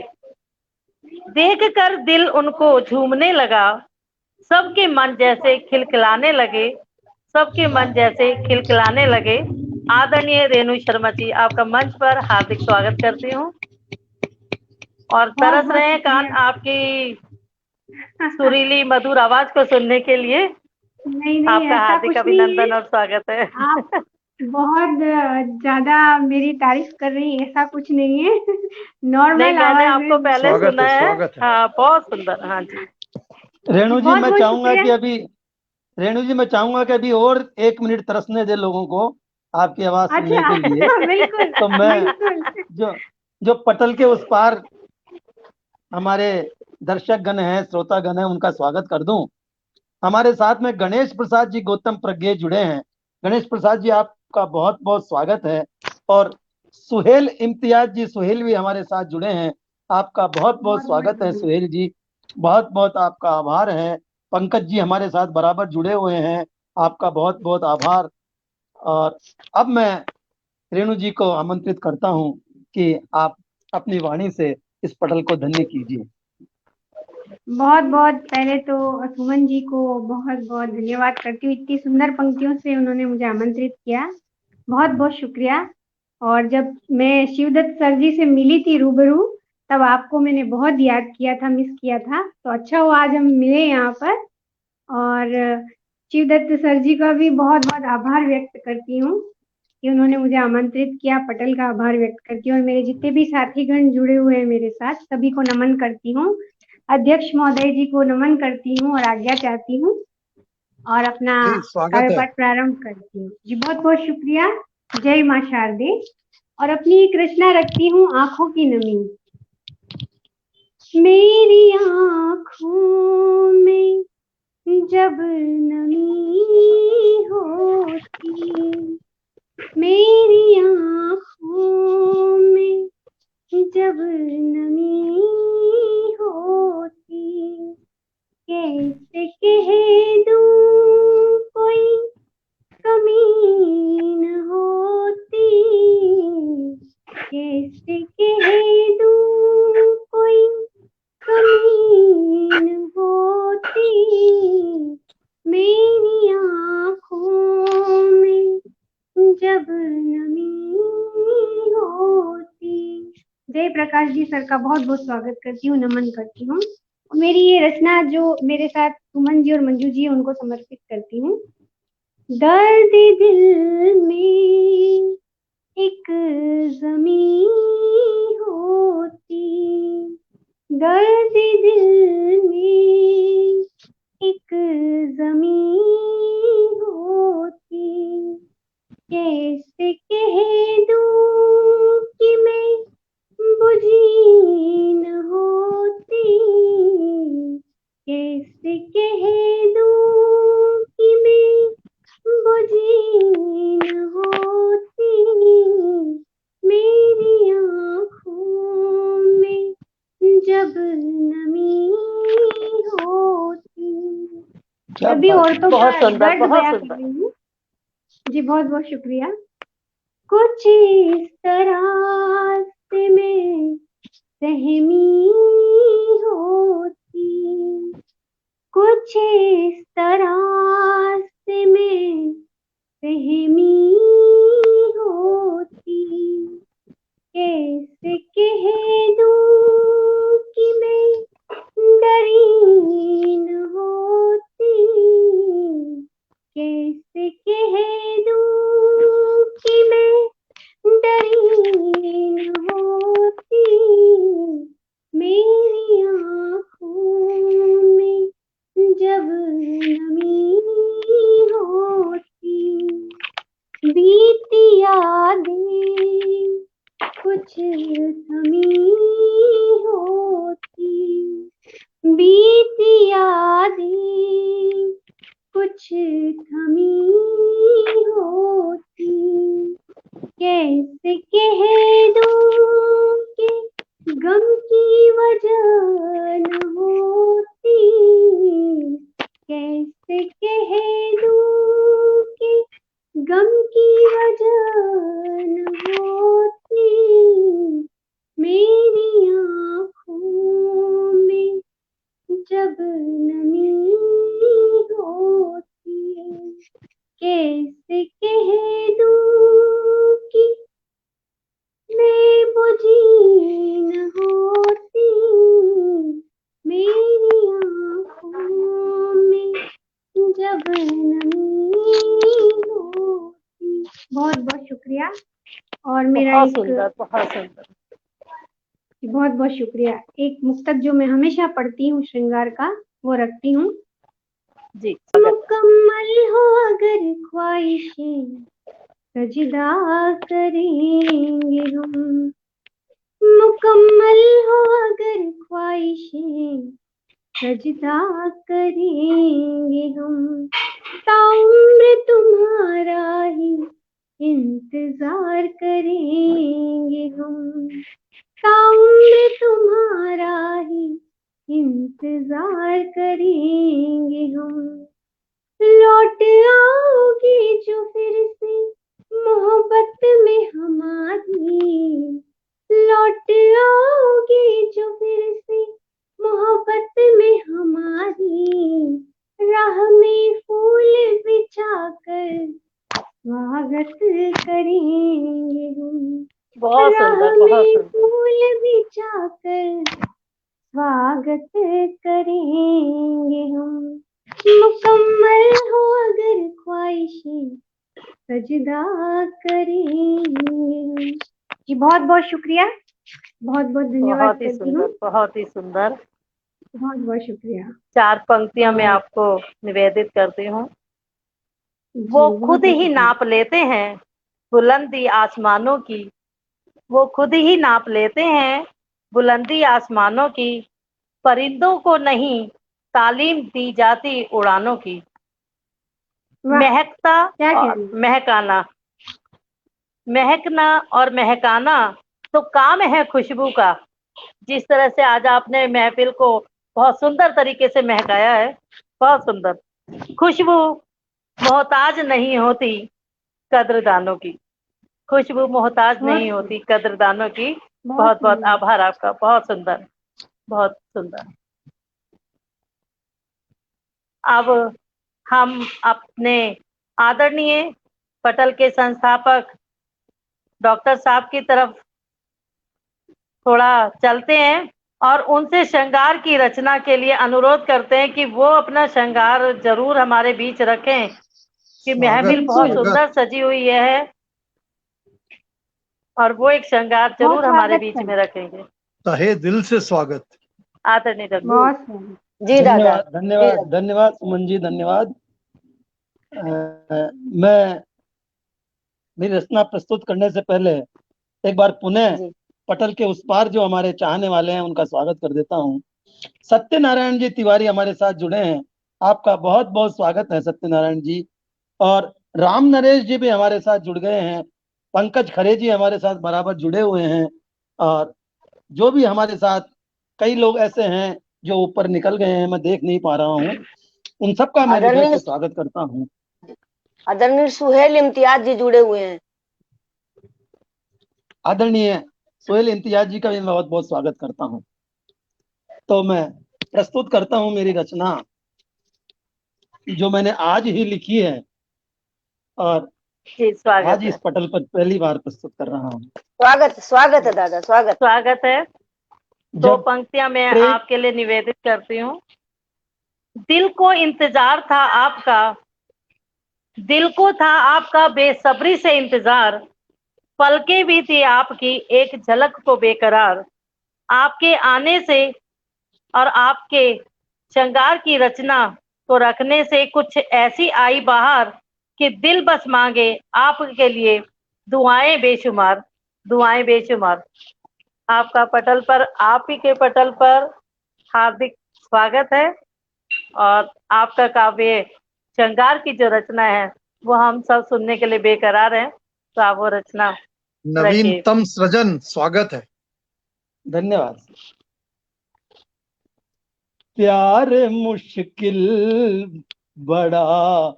देख कर दिल उनको झूमने लगा, सबके मन जैसे खिलखिलाने लगे, सबके मन जैसे खिलखिलाने लगे। आदरणीय रेणु शर्मा जी, आपका मंच पर हार्दिक स्वागत करती हूँ और बहुत तरस बहुत रहे हैं कान शुक्रिया। आपकी सुरीली मधुर आवाज को सुनने के लिए। नहीं नहीं, आपका ऐसा हार्दिक कुछ नहीं है। अभिनंदन और स्वागत है। आप बहुत ज्यादा मेरी तारीफ कर रही हैं, ऐसा कुछ नहीं है। नहीं, नॉर्मल मैंने आवाज है। आपको पहले स्वागत सुना है, है। स्वागत है। हाँ, बहुत सुंदर। हाँ जी, रेणु जी बहुत मैं बहुत चाहूंगा शुक्रिया। कि अभी रेणु जी मैं चाहूंगा कि अभी और 1 मिनट तरसने दे लोगों को आपकी आवाज सुनने अच्छा के लिए। बिल्कुल तो मैं बिल्कुल। जो जो पटल के उस पार हमारे दर्शक गण हैं, श्रोता गण हैं, उनका स्वागत कर दूं। हमारे साथ में गणेश प्रसाद जी गौतम प्रज्ञे जुड़े हैं। गणेश प्रसाद जी, आपका बहुत बहुत स्वागत है। और सुहेल इम्तियाज जी, सुहेल भी हमारे साथ जुड़े हैं। आपका बहुत बहुत बहुत बहुत स्वागत है धन्यवाद। सुहेल जी, बहुत बहुत आपका आभार है। पंकज जी हमारे साथ बराबर जुड़े हुए हैं, आपका बहुत बहुत आभार। और अब मैं रेणु जी को आमंत्रित करता हूं कि आप अपनी वाणी से इस पटल को धन्य कीजिए। बहुत बहुत पहले तो सुमन जी को बहुत बहुत धन्यवाद करती हूँ, इतनी सुंदर पंक्तियों से उन्होंने मुझे आमंत्रित किया, बहुत बहुत शुक्रिया। और जब मैं शिवदत्त सर जी से मिली थी रूबरू, तब आपको मैंने बहुत याद किया था, मिस किया था, तो अच्छा हुआ आज हम मिले यहाँ पर। और शिवदत्त सर जी का भी बहुत बहुत आभार व्यक्त करती हूँ कि उन्होंने मुझे आमंत्रित किया, पटल का आभार व्यक्त करती हूँ। और मेरे जितने भी साथीगण जुड़े हुए हैं मेरे साथ, सभी को नमन करती हूँ। अध्यक्ष महोदय जी को नमन करती हूँ और आज्ञा चाहती हूँ। और अपना जी, स्वागत है। कार्यपाठ प्रारंभ करती हूँ। जी बहुत बहुत शुक्रिया। जय माँ शारदे। और अपनी एक रचना रखती हूँ, आंखों की नमी। मेरी आंखों में जब नमी होती, मेरी आंखों में जब नमी होती, कैसे कह दूं कोई कमी न होती, कैसे कह दूं कोई कमी न होती, मेरी आँखों में जब नमी होती। जय प्रकाश जी सर का बहुत बहुत स्वागत करती हूँ, नमन करती हूँ। मेरी ये रचना जो मेरे साथ सुमन जी और मंजू जी है, उनको समर्पित करती हूँ। दर्द दिल में एक जमी होती, दर्द दिल में एक जमी होती, कैसे कह दूं कि मैं बुझी न होती, कैसे कह दूं कि मैं बुझी न होती, मेरी आँखों में जब नमी होती। क्या सभी बात है। औरतों बहुत का सुंदर, दर्द बहुत बयां कर सुंदर। रही हूँ। जी बहुत बहुत शुक्रिया। कुछ इस तरह से मैं सहमी होती, कुछ इस तरह से मैं सहमी होती, कैसे कह दूं कि मैं डरी न होती, कैसे कह दूं कि मैं डरी न होती, मेरी आँखों में जब नमी होती, बीती यादें कुछ थमी होती, बीती यादें कुछ थमी होती, कैसे कह दूं कि गम की वजह न होती, कैसे कह दूं कि गम की वजह न होती, मेरी आँखों में जब नमी होती, कैसे कह दूं कि मैं बुझी न होती, मेरी आँखों में जब नमी होती। बहुत बहुत शुक्रिया। और मेरा बहुत एक सुंदर, बहुत सुंदर। बहुत बहुत शुक्रिया। एक मुक्तक जो मैं हमेशा पढ़ती हूँ श्रृंगार का, वो रखती हूँ। जी स्वागत है। मुकम्मल हो अगर ख्वाहिशें, सजदा करेंगे हम। मुकम्मल हो अगर ख्वाहिशें, सजदा करेंगे हम। ताउम्र तुम्हारा ही इंतजार करेंगे हम, ताउम्र तुम्हारा ही इंतजार करेंगे हम। लौट आओगे जो फिर से मोहब्बत में हमारी, लौट आओगे जो फिर से मोहब्बत में हमारी, राह में फूल बिछाकर स्वागत करेंगे हम, बहुत राह सुंदर, बहुत में सुंदर। फूल बिछाकर स्वागत करेंगे हम। मुकम्मल हो अगर ख्वाहिशें, सजदा करेंगे। जी बहुत बहुत शुक्रिया, बहुत बहुत धन्यवाद बहुत ही करती हूँ। सुंदर, बहुत ही सुंदर। बहुत बहुत शुक्रिया। 4 पंक्तियां मैं और आपको निवेदित करती हूँ। जी, वो बहुत खुद बहुत ही शुक्रिया। नाप लेते हैं बुलंदी आसमानों की, वो खुद ही नाप लेते हैं बुलंदी आसमानों की, परिंदों को नहीं तालीम दी जाती उड़ानों की। वाह, महकता क्या कह और रही हैं। महकाना, महकना और महकाना तो काम है खुशबू का। जिस तरह से आज आपने महफिल को बहुत सुंदर तरीके से महकाया है, बहुत सुंदर। खुशबू मोहताज नहीं होती कद्रदानों की, खुशबू मोहताज बहुत नहीं होती कद्रदानों की। बहुत बहुत बहुत सुंदर। आभार आपका, बहुत सुंदर, बहुत सुंदर। अब हम अपने आदरणीय पटल के संस्थापक डॉक्टर साहब की तरफ थोड़ा चलते हैं और उनसे श्रृंगार की रचना के लिए अनुरोध करते हैं कि वो अपना श्रृंगार जरूर हमारे बीच रखें कि महफिल स्वागत बहुत बिल्कुल, स्वागत। सुंदर सजी हुई है और वो एक श्रृंगार बहुत जरूर हमारे स्वागत बीच है। में रखेंगे। तहे दिल से स्वागत। आदरणीय डॉक्टर। बहुत स्वागत। जी दादा। धन्यवाद धन्यवाद धन्यवाद सुमन जी, धन्यवाद। मैं मेरी रचना प्रस्तुत करने से पहले एक बार पुनः जी पटल के उस पार जो हमारे चाहने वाले हैं उनका स्वागत कर देता हूँ। सत्यनारायण जी तिवारी हमारे साथ जुड़े हैं, आपका बहुत बहुत स्वागत है सत्यनारायण जी। और राम नरेश जी भी हमारे साथ जुड़ गए हैं, पंकज खरे जी हमारे साथ बराबर जुड़े हुए हैं, और जो भी हमारे साथ कई लोग ऐसे हैं जो ऊपर निकल गए हैं, मैं देख नहीं पा रहा हूँ, उन सबका मैं हृदय आदरणीय से स्वागत करता हूँ। आदरणीय सुहेल इम्तियाज जी जुड़े हुए हैं। आदरणीय सोहेल इम्तियाज जी का भी मैं बहुत बहुत स्वागत करता हूँ। तो मैं प्रस्तुत करता हूँ मेरी रचना जो मैंने आज ही लिखी है और जी आज स्वागत इस है, पटल पर पहली बार प्रस्तुत कर रहा हूँ। स्वागत स्वागत है दादा, स्वागत स्वागत है। 2 जब पंक्तियां मैं प्रेम आपके लिए निवेदित करती हूँ। दिल को इंतजार था आपका, दिल को था आपका बेसब्री से इंतजार, पलकें भी थी आपकी एक झलक को बेकरार। आपके आने से और आपके श्रृंगार की रचना को रखने से कुछ ऐसी आई बाहर कि दिल बस मांगे आपके लिए दुआएं बेशुमार, दुआएं बेशुमार। आपका पटल पर, आप ही के पटल पर हार्दिक स्वागत है। और आपका काव्य श्रृंगार की जो रचना है वो हम सब सुनने के लिए बेकरार हैं, तो आप वो रचना रखिए। नवीनतम सृजन, स्वागत है। धन्यवाद। प्यार मुश्किल बड़ा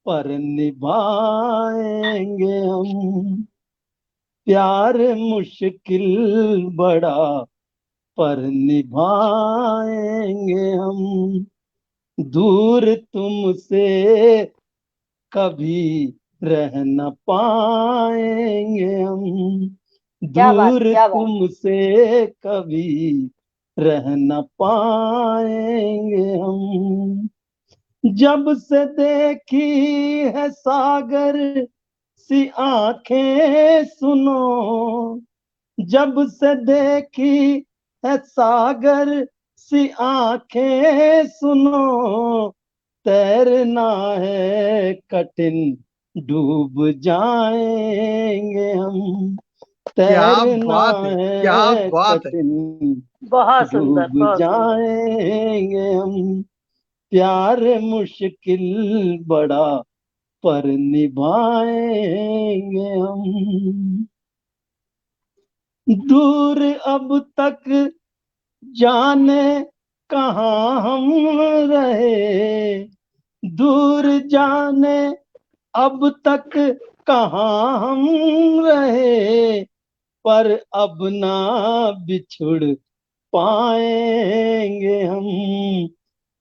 पर निभाएंगे हम, प्यार मुश्किल बड़ा पर निभाएंगे हम, दूर तुमसे कभी रह न पाएंगे हम, क्या बात, दूर क्या बात। तुमसे कभी रह न पाएंगे हम। जब से देखी है सागर सी आंखें सुनो, जब से देखी है सागर सी आंखें सुनो, तैरना है कठिन डूब जाएंगे हम, क्या तैरना बात है, क्या है बात है। कठिन बहुत सुंदर, डूब बहुत सुंदर। जाएंगे हम, प्यार मुश्किल बड़ा पर निभाएंगे हम। दूर अब तक जाने कहाँ हम रहे, दूर जाने अब तक कहाँ हम रहे, पर अब ना बिछुड़ पाएंगे हम,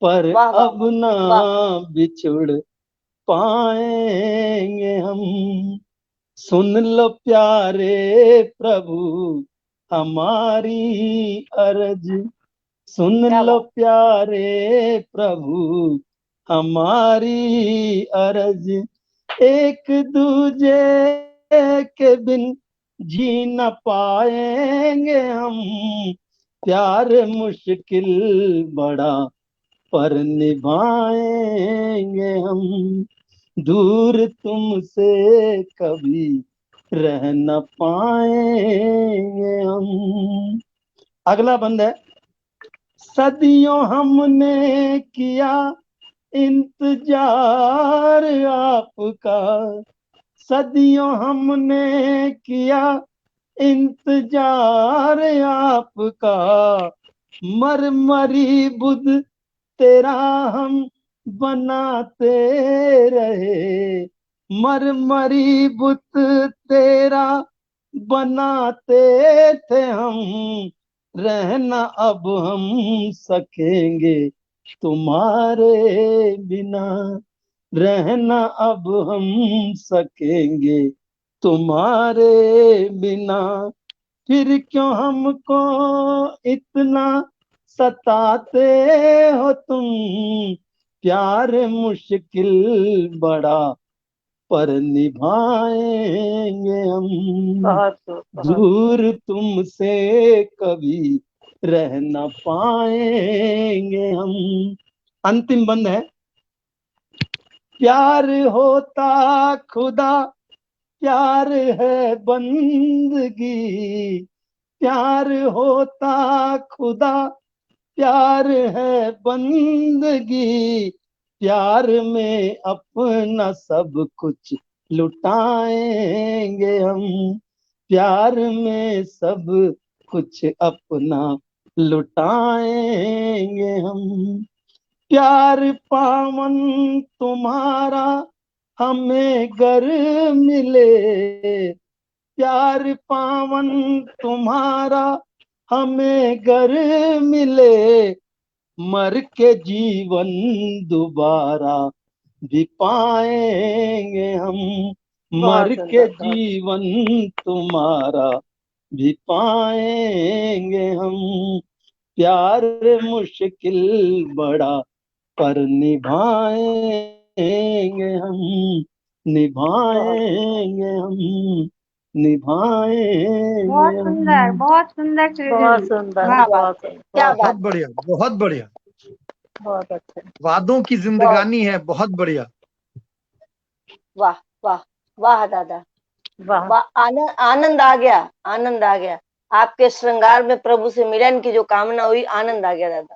पर वाह वाह अब ना वाह। बिछुड़ पाएंगे हम। सुन लो प्यारे प्रभु हमारी अर्ज, सुन क्या लो बात। प्यारे प्रभु हमारी अर्ज, एक दूजे के बिन जी न पाएंगे हम, प्यार मुश्किल बड़ा पर निभाएंगे हम, दूर तुमसे कभी रह न पाएंगे हम। अगला बंद है, सदियों हमने किया इंतजार आपका, सदियों हमने किया इंतजार आपका, मरमरी बुध तेरा हम बनाते रहे, मरमरी बुत तेरा बनाते थे हम, रहना अब हम सकेंगे तुम्हारे बिना, रहना अब हम सकेंगे तुम्हारे बिना, फिर क्यों हमको इतना सताते हो तुम, प्यार मुश्किल बड़ा पर निभाएंगे हम, दूर तुमसे कभी रह न पाएंगे हम। अंतिम बंद है, प्यार होता खुदा प्यार है बंदगी, प्यार होता खुदा प्यार है बंदगी, प्यार में अपना सब कुछ लुटाएंगे हम, प्यार में सब कुछ अपना लुटाएंगे हम, प्यार पावन तुम्हारा हमें गर मिले, प्यार पावन तुम्हारा हमें गर मिले, मर के जीवन दोबारा भी पाएंगे हम, मर के जीवन तुम्हारा भी पाएंगे हम, प्यार मुश्किल बड़ा पर निभाएंगे हम, निभाएंगे हम, निभाएंगे बहुत हम। सुंदर, बहुत सुंदर सृजन। बहुत सुंदर, वाह, बहुत सुंदर, क्या बहुत बात, बढ़िया, बहुत बढ़िया। बहुत अच्छे, वादों की जिंदगानी है, बहुत बढ़िया। वाह वाह वाह दादा, वाह, आनंद आनंद आ गया, आनंद आ गया। आपके श्रृंगार में प्रभु से मिलन की जो कामना हुई, आनंद आ गया दादा,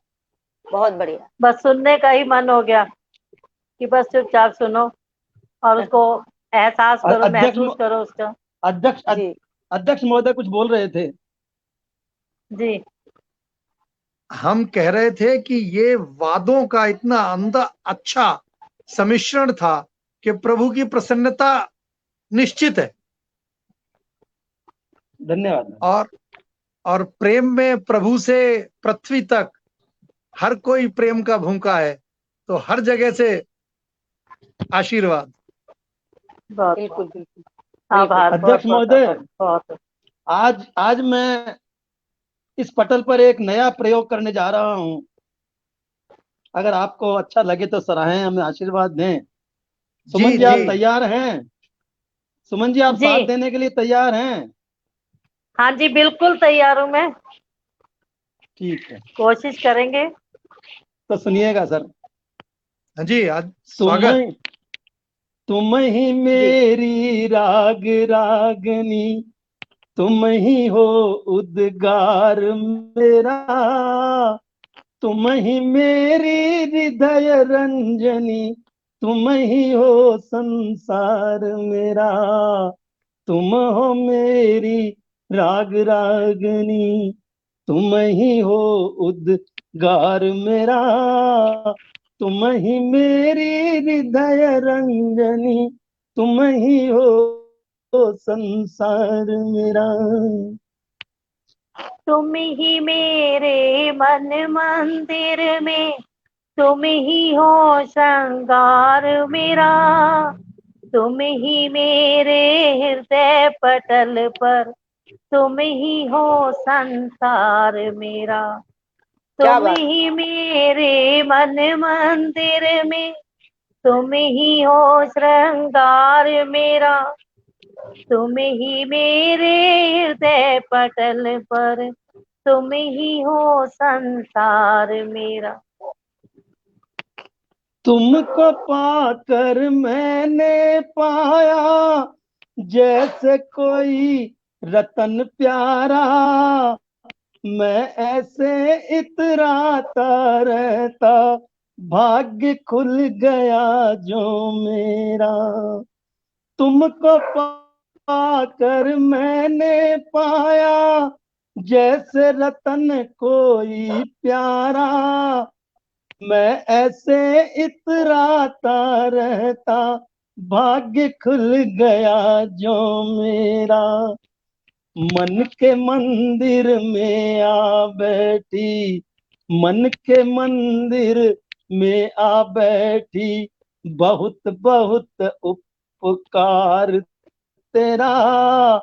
बहुत बढ़िया। बस सुनने का ही मन हो गया कि बस चुपचाप सुनो और उसको एहसास करो, अध्यक्ष महसूस करो उसका। जी अध्यक्ष महोदय कुछ बोल रहे थे। जी, हम कह रहे थे कि ये वादों का इतना अंदर अच्छा सम्मिश्रण था कि प्रभु की प्रसन्नता निश्चित है। धन्यवाद। और प्रेम में प्रभु से पृथ्वी तक हर कोई प्रेम का भूखा है, तो हर जगह से आशीर्वाद। बिल्कुल बिल्कुल। आभार। अध्यक्ष महोदय, बहुत आज मैं इस पटल पर एक नया प्रयोग करने जा रहा हूं, अगर आपको अच्छा लगे तो सराहें, हमें आशीर्वाद दें। सुमन जी, आप तैयार हैं? सुमन जी, आप जी। साथ देने के लिए तैयार हैं? हाँ जी, बिल्कुल तैयार हूँ मैं। ठीक है, कोशिश करेंगे। तो सुनिएगा सर। हाँ जी, आज स्वागत। तुम ही मेरी राग रागनी, तुम ही हो उद्गार मेरा, तुम ही मेरी हृदय रंजनी, तुम ही हो संसार मेरा, तुम हो मेरी राग रागनी, तुम ही हो उद्गार मेरा, तुम ही मेरी हृदय रंजनी, तुम ही हो संसार मेरा। तुम ही मेरे मन मंदिर में, तुम ही हो श्रृंगार मेरा, तुम ही मेरे हृदय पटल पर, तुम ही हो संसार मेरा, तुम ही मेरे मन मंदिर में, तुम ही हो श्रृंगार मेरा, तुम ही मेरे हृदय पटल पर, तुम ही हो संसार मेरा। तुमको पाकर मैंने पाया जैसे कोई रतन प्यारा, मैं ऐसे इतराता रहता, भाग्य खुल गया जो मेरा। तुमको पाकर मैंने पाया जैसे रतन कोई प्यारा, मैं ऐसे इतराता रहता, भाग्य खुल गया जो मेरा। मन के मंदिर में आ बैठी, मन के मंदिर में आ बैठी, बहुत बहुत उपकार तेरा।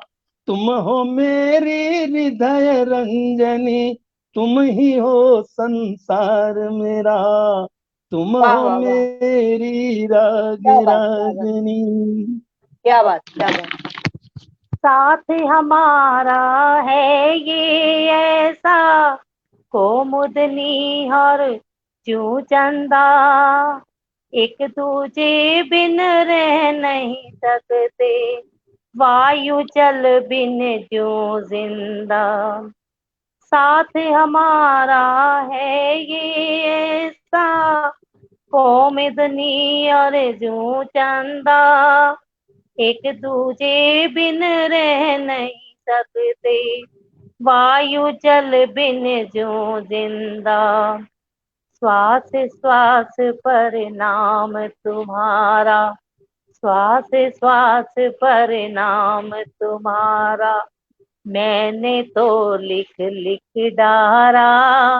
तुम हो मेरी हृदय रंजनी, तुम ही हो संसार मेरा, तुम वाह हो वाह वाह, मेरी राग क्या बात, क्या बात, रागनी। क्या बात, क्या बात। साथ हमारा है ये ऐसा, कोमुदनी और जू चंदा, एक दूजे बिन रह नहीं सकते, वायु जल बिन जो जिंदा। साथ हमारा है ये ऐसा, कोमुदनी और जू चंदा, एक दूजे बिन रह नहीं सकते, वायु जल बिन जो जिंदा। श्वास श्वास पर नाम तुम्हारा, श्वास श्वास पर नाम तुम्हारा, मैंने तो लिख लिख डारा।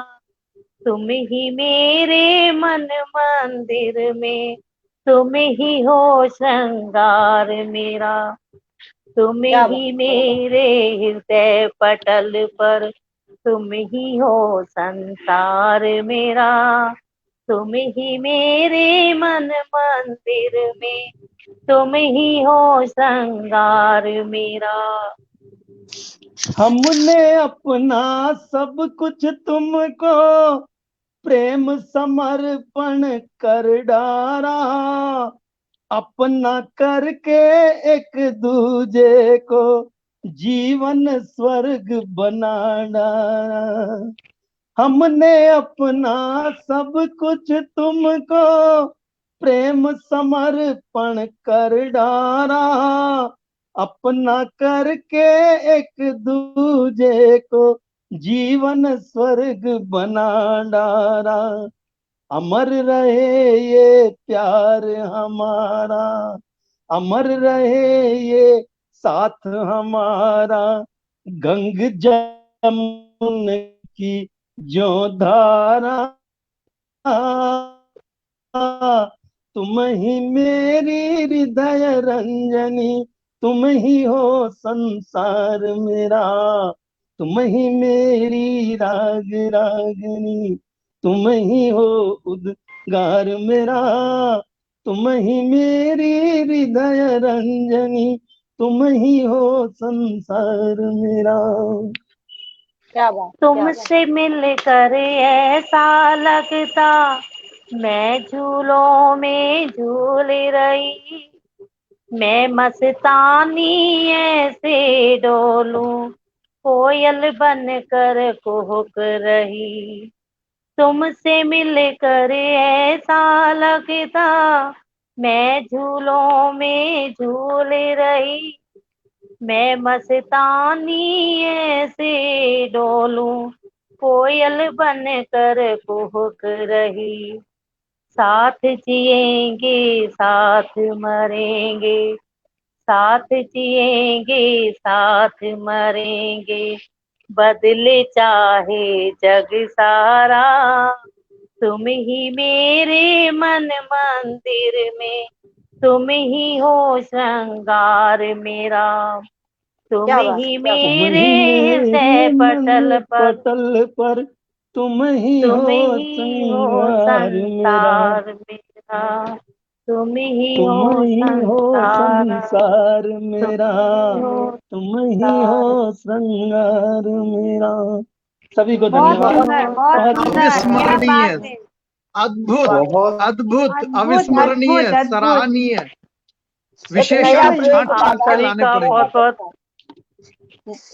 तुम ही मेरे मन मंदिर में, तुम ही हो श्रृंगार मेरा। तुम ही मेरे हृदय पटल पर, तुम ही हो संसार मेरा। तुम ही मेरे मन मंदिर में, तुम ही हो श्रृंगार मेरा। हमने अपना सब कुछ तुमको प्रेम समर्पण कर डारा, अपना करके एक दूजे को जीवन स्वर्ग बना डाला। हमने अपना सब कुछ तुमको प्रेम समर्पण कर डारा, अपना करके एक दूजे को जीवन स्वर्ग बना डारा। अमर रहे ये प्यार हमारा, अमर रहे ये साथ हमारा, गंग जमुन की जो धारा, तुम ही मेरी हृदय रंजनी, तुम ही हो संसार मेरा, तुम ही मेरी राग रागनी, तुम ही हो उद्गार मेरा, तुम ही मेरी हृदय रंजनी, तुम ही हो संसार मेरा। क्या बात, तुमसे मिलकर ऐसा लगता, मैं झूलों में झूल रही, मैं मस्तानी ऐसे डोलूं, कोयल बनकर कुहक रही। तुमसे मिलकर ऐसा लगता, मैं झूलों में झूल रही, मैं मस्तानी ऐसे डोलूं, कोयल बनकर कुहक रही। साथ जिएंगे साथ मरेंगे, साथ जिएंगे साथ मरेंगे, बदले चाहे जग सारा। तुम ही मेरे मन मंदिर में, तुम ही हो श्रृंगार मेरा। तुम ही मेरे हृदय पटल पर, पटल पर तुम ही तुम हो ही हो श्रृंगार मेरा, संसार मेरा। तुम ही तुम हो ही हो संसार, संसार तुम मेरा, ही हो तुम ही हो संसार। श्रृंगार मेरा। सभी को बहुत धन्यवाद। सुंदर, बहुत बहुत सुंदर, क्या अविस्मरणीय, बात है। अद्भुत, बहुत अद्भुत, अद्भुत, अविस्मरणीय, अद्भुत, अद्भुत। सराहनीय, एक विशेषण नया बिल्कुल। प्रयोग छांट छांट के सभी लाने का पड़ेंगे। बहुत बहुत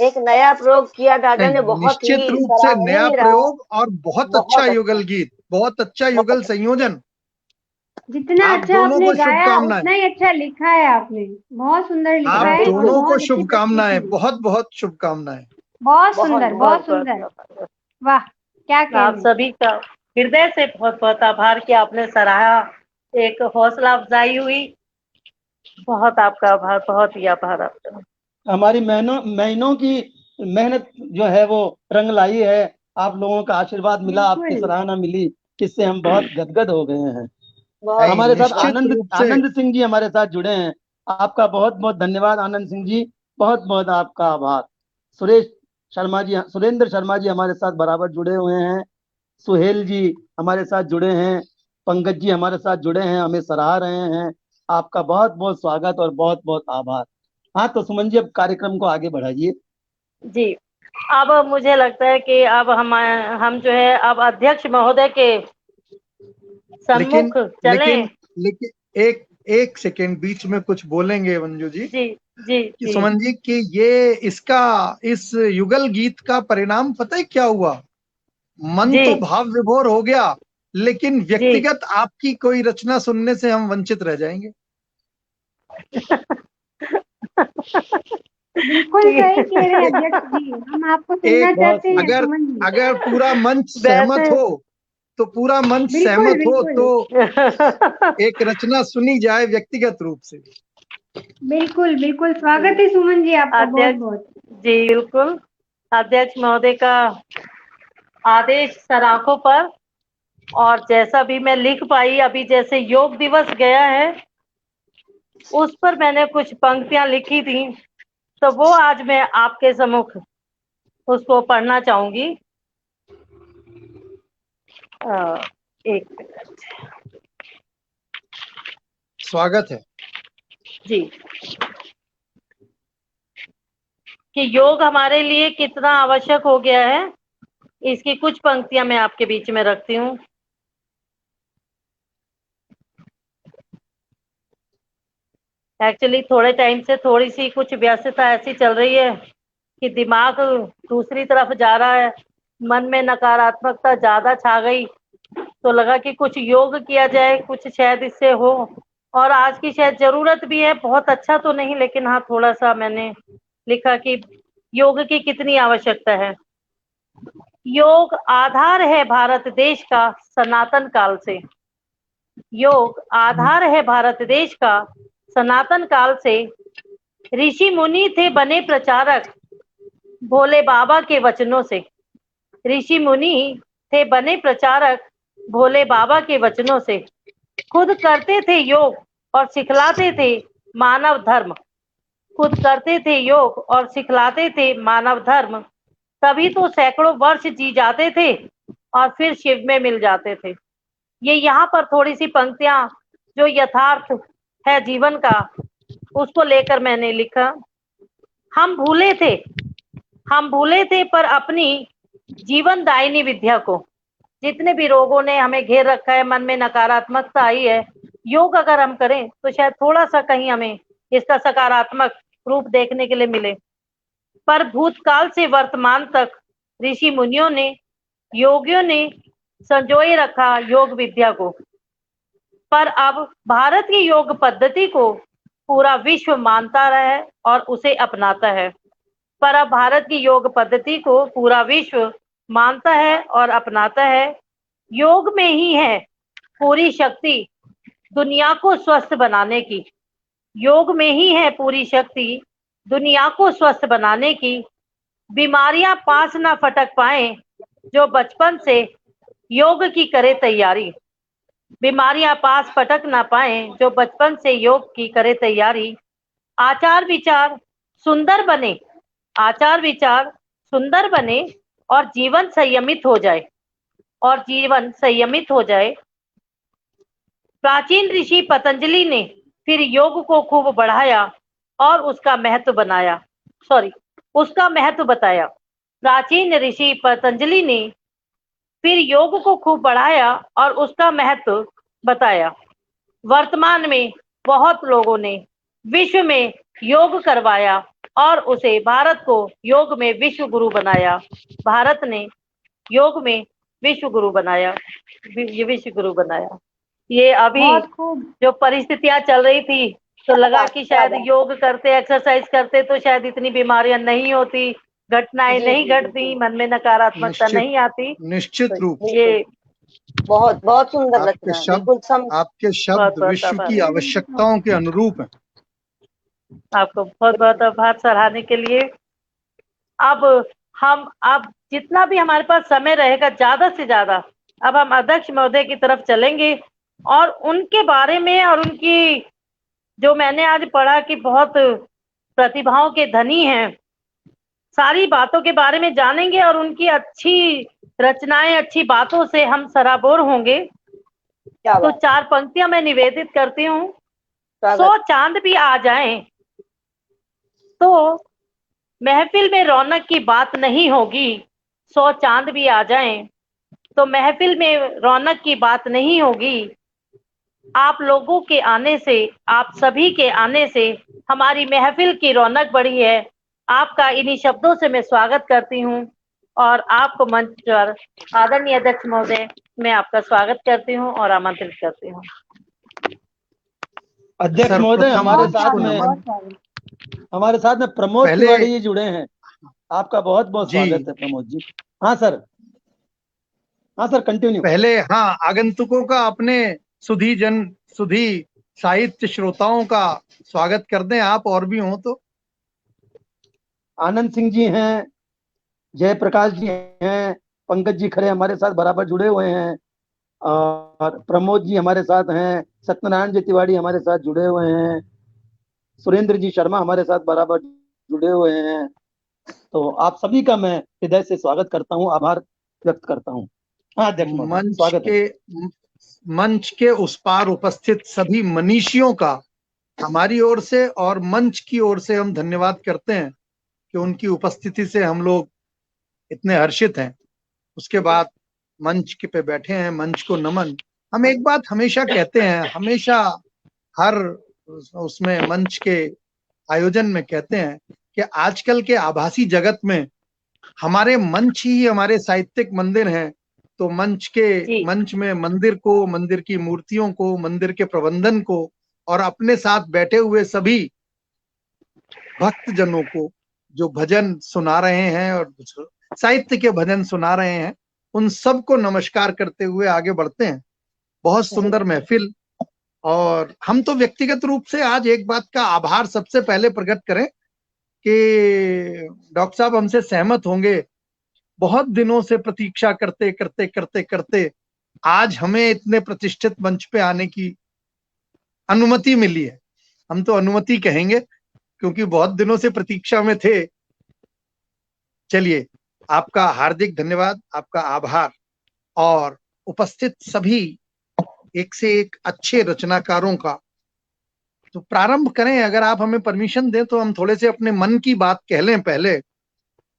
एक नया प्रयोग किया दादा ने, नहीं, बहुत ही निश्चित रूप से नया सराहनीय रहा। प्रयोग और बहुत बहुत अच्छा अच्छा। युगल गीत, बहुत अच्छा युगल संयोजन। जितना आप अच्छा दोनों आपने को गाया शुभकामनाएं। उतना ही अच्छा लिखा है आपने। बहुत सुंदर लिखा आप है और दोनों को बहुत अच्छी शुभकामनाएं, प्रस्तुति। बहुत बहुत शुभकामनाएं। बहुत बहुत सुंदर, बहुत बहुत बहुत सुंदर। बहुत वाह, क्या आप कहने। सभी का हृदय से बहुत बहुत आभार कि आपने सराहा, एक हौसला अफजाई हुई। बहुत आपका आभार, बहुत ही आभार आपका। हमारी महीनों महीनों की मेहनत जो है वो रंग लाई है। आप लोगों का आशीर्वाद मिला, आपकी बिल्कुल। सराहना मिली, इससे हम बहुत गदगद हो गए हैं। बहुत हमारे साथ निश्चित आनंद रूप से आनंद सिंह जी हमारे साथ जुड़े हैं। आपका बहुत बहुत धन्यवाद आनंद सिंह जी, बहुत बहुत आपका आभार। सुरेंद्र शर्मा जी हमारे साथ बराबर जुड़े हुए हैं। सुहेल जी हमारे साथ जुड़े हैं। पंकज जी हमारे साथ जुड़े हैं, हमें सराह रहे हैं। आपका बहुत बहुत स्वागत और बहुत बहुत आभार। हाँ तो सुमन जी अब कार्यक्रम को आगे बढ़ाइए। जी, अब मुझे लगता है कि अब हम जो है अब अध्यक्ष महोदय के लेकिन सम्मुख चलें। लेकिन एक सेकेंड बीच में कुछ बोलेंगे मंजू जी जी जी कि जी सुमन जी कि ये इस युगल गीत का परिणाम पता है क्या हुआ? मन जी तो भाव विभोर हो गया, लेकिन जी व्यक्तिगत आपकी कोई रचना सुनने से हम वंचित रह जाएंगे। बिल्कुल सही कह रहे हैं अध्यक्ष जी, हम आपको सुनना एक चाहते हैं अगर सुमन जी। अगर पूरा मंच सहमत वैसे हो तो पूरा मंच बिल्कुल सहमत हो बिल्कुल तो एक रचना सुनी जाए व्यक्तिगत रूप से। बिल्कुल बिल्कुल। स्वागत है सुमन जी आपका बहुत अध्यक्ष बहुत। जी, बिल्कुल। अध्यक्ष महोदय का आदेश सराखों पर, और जैसा भी मैं लिख पाई, अभी जैसे योग दिवस गया है उस पर मैंने कुछ पंक्तियां लिखी थी, तो वो आज मैं आपके सम्मुख उसको पढ़ना चाहूंगी। एक मिनट। स्वागत है जी, कि योग हमारे लिए कितना आवश्यक हो गया है, इसकी कुछ पंक्तियां मैं आपके बीच में रखती हूँ। एक्चुअली थोड़े टाइम से थोड़ी सी कुछ व्यस्तता ऐसी चल रही है कि दिमाग दूसरी तरफ जा रहा है, मन में नकारात्मकता ज्यादा छा गई, तो लगा कि कुछ योग किया जाए, कुछ शायद इससे हो। और आज की शायद जरूरत भी है, बहुत अच्छा तो नहीं, लेकिन हाँ थोड़ा सा मैंने लिखा कि योग की कितनी आवश्यकता है। योग आधार है भारत देश का सनातन काल से। योग आधार है भारत देश का सनातन काल से। ऋषि मुनि थे बने प्रचारक भोले बाबा के वचनों से। ऋषि मुनि थे बने प्रचारक भोले बाबा के वचनों से। खुद करते थे योग और सिखलाते थे मानव धर्म। खुद करते थे योग और सिखलाते थे मानव धर्म। तभी तो सैकड़ों वर्ष जी जाते थे और फिर शिव में मिल जाते थे। ये यहाँ पर थोड़ी सी पंक्तियां जो यथार्थ है जीवन का, उसको लेकर मैंने लिखा। हम भूले थे पर अपनी जीवन दायिनी विद्या को। जितने भी रोगों ने हमें घेर रखा है, मन में नकारात्मकता आई है, योग अगर हम करें तो शायद थोड़ा सा कहीं हमें इसका सकारात्मक रूप देखने के लिए मिले। पर भूतकाल से वर्तमान तक ऋषि मुनियों ने, योगियों ने संजोए रखा योग विद्या को। पर अब भारत की योग पद्धति को पूरा विश्व मानता है और उसे अपनाता है। पर अब भारत की योग पद्धति को पूरा विश्व मानता है और अपनाता है। योग में ही है पूरी शक्ति दुनिया को स्वस्थ बनाने की। योग में ही है पूरी शक्ति दुनिया को स्वस्थ बनाने की। बीमारियां पास ना फटक पाए जो बचपन से योग की करे तैयारी। बीमारियां पास फटक ना पाए जो बचपन से योग की करे तैयारी। आचार विचार सुंदर बने, आचार विचार सुंदर बने और जीवन संयमित हो जाए, और जीवन संयमित हो जाए। प्राचीन ऋषि पतंजलि ने फिर योग को खूब बढ़ाया और उसका महत्व बताया। प्राचीन ऋषि पतंजलि ने फिर योग को खूब बढ़ाया और उसका महत्व बताया। वर्तमान में बहुत लोगों ने विश्व में योग करवाया और उसे भारत को योग में विश्व गुरु बनाया। भारत ने योग में विश्व गुरु बनाया, विश्व गुरु बनाया। ये अभी बहुत खूब। जो परिस्थितियां चल रही थी तो लगा कि शायद योग करते, एक्सरसाइज करते तो शायद इतनी बीमारियां नहीं होती, घटनाएं नहीं घटती, मन में नकारात्मकता नहीं आती। निश्चित रूप से ये बहुत बहुत सुंदर आपके रचना, शब्द बिल्कुल आपके बहुत शब्द बहुत विश्व आभार। की आवश्यकताओं के अनुरूप हैं। आपको बहुत बहुत आभार सराहने के लिए। अब जितना भी हमारे पास समय रहेगा, ज्यादा से ज्यादा अब हम अध्यक्ष महोदय की तरफ चलेंगे और उनके बारे में और उनकी, जो मैंने आज पढ़ा कि बहुत प्रतिभाओं के धनी हैं, सारी बातों के बारे में जानेंगे और उनकी अच्छी रचनाएं, अच्छी बातों से हम सराबोर होंगे। क्या तो बात। 4 पंक्तियां मैं निवेदित करती हूँ। स्वागत। 100 चांद भी आ जाएं तो महफिल में रौनक की बात नहीं होगी। 100 चांद भी आ जाएं तो महफिल में रौनक की बात नहीं होगी। आप लोगों के आने से, आप सभी के आने से हमारी महफिल की रौनक बढ़ी है। आपका इन्हीं शब्दों से मैं स्वागत करती हूँ और आपको मंच पर आदरणीय अध्यक्ष महोदय, मैं आपका स्वागत करती हूँ और आमंत्रित करती हूँ। अध्यक्ष महोदय, सर्वप्रथम हमारे साथ में प्रमोद पहले- तिवारी जी जुड़े हैं। आपका बहुत बहुत जी। स्वागत है प्रमोद जी। हाँ सर कंटिन्यू। पहले आगंतुकों का, अपने सुधी साहित्य श्रोताओं का स्वागत कर दें आप, और भी हो तो। आनंद सिंह जी हैं, जयप्रकाश जी हैं, पंकज जी खरे हमारे साथ बराबर जुड़े हुए हैं, और प्रमोद जी हमारे साथ हैं, सत्यनारायण जी तिवारी हमारे साथ जुड़े हुए हैं, सुरेंद्र जी शर्मा हमारे साथ बराबर जुड़े हुए हैं। तो आप सभी का मैं हृदय से स्वागत करता हूँ, आभार व्यक्त करता हूँ। हाँ अध्यक्ष महोदय, स्वागत है। मंच के उस पार उपस्थित सभी मनीषियों का हमारी ओर से और मंच की ओर से हम धन्यवाद करते हैं कि उनकी उपस्थिति से हम लोग इतने हर्षित हैं। उसके बाद मंच के पे बैठे हैं, मंच को नमन। हम एक बात हमेशा कहते हैं, हमेशा हर उसमें मंच के आयोजन में कहते हैं कि आजकल के आभासी जगत में हमारे मंच ही हमारे साहित्यिक मंदिर हैं। तो मंच में मंदिर को, मंदिर की मूर्तियों को, मंदिर के प्रबंधन को और अपने साथ बैठे हुए सभी भक्तजनों को जो भजन सुना रहे हैं और साहित्य के भजन सुना रहे हैं, उन सबको नमस्कार करते हुए आगे बढ़ते हैं। बहुत सुंदर महफिल। और हम तो व्यक्तिगत रूप से आज एक बात का आभार सबसे पहले प्रकट करें कि डॉक्टर साहब हमसे सहमत होंगे, बहुत दिनों से प्रतीक्षा करते करते करते करते आज हमें इतने प्रतिष्ठित मंच पे आने की अनुमति मिली है। हम तो अनुमति कहेंगे क्योंकि बहुत दिनों से प्रतीक्षा में थे। चलिए, आपका हार्दिक धन्यवाद, आपका आभार, और उपस्थित सभी एक से एक अच्छे रचनाकारों का। तो प्रारंभ करें, अगर आप हमें परमिशन दें तो हम थोड़े से अपने मन की बात कह लें पहले,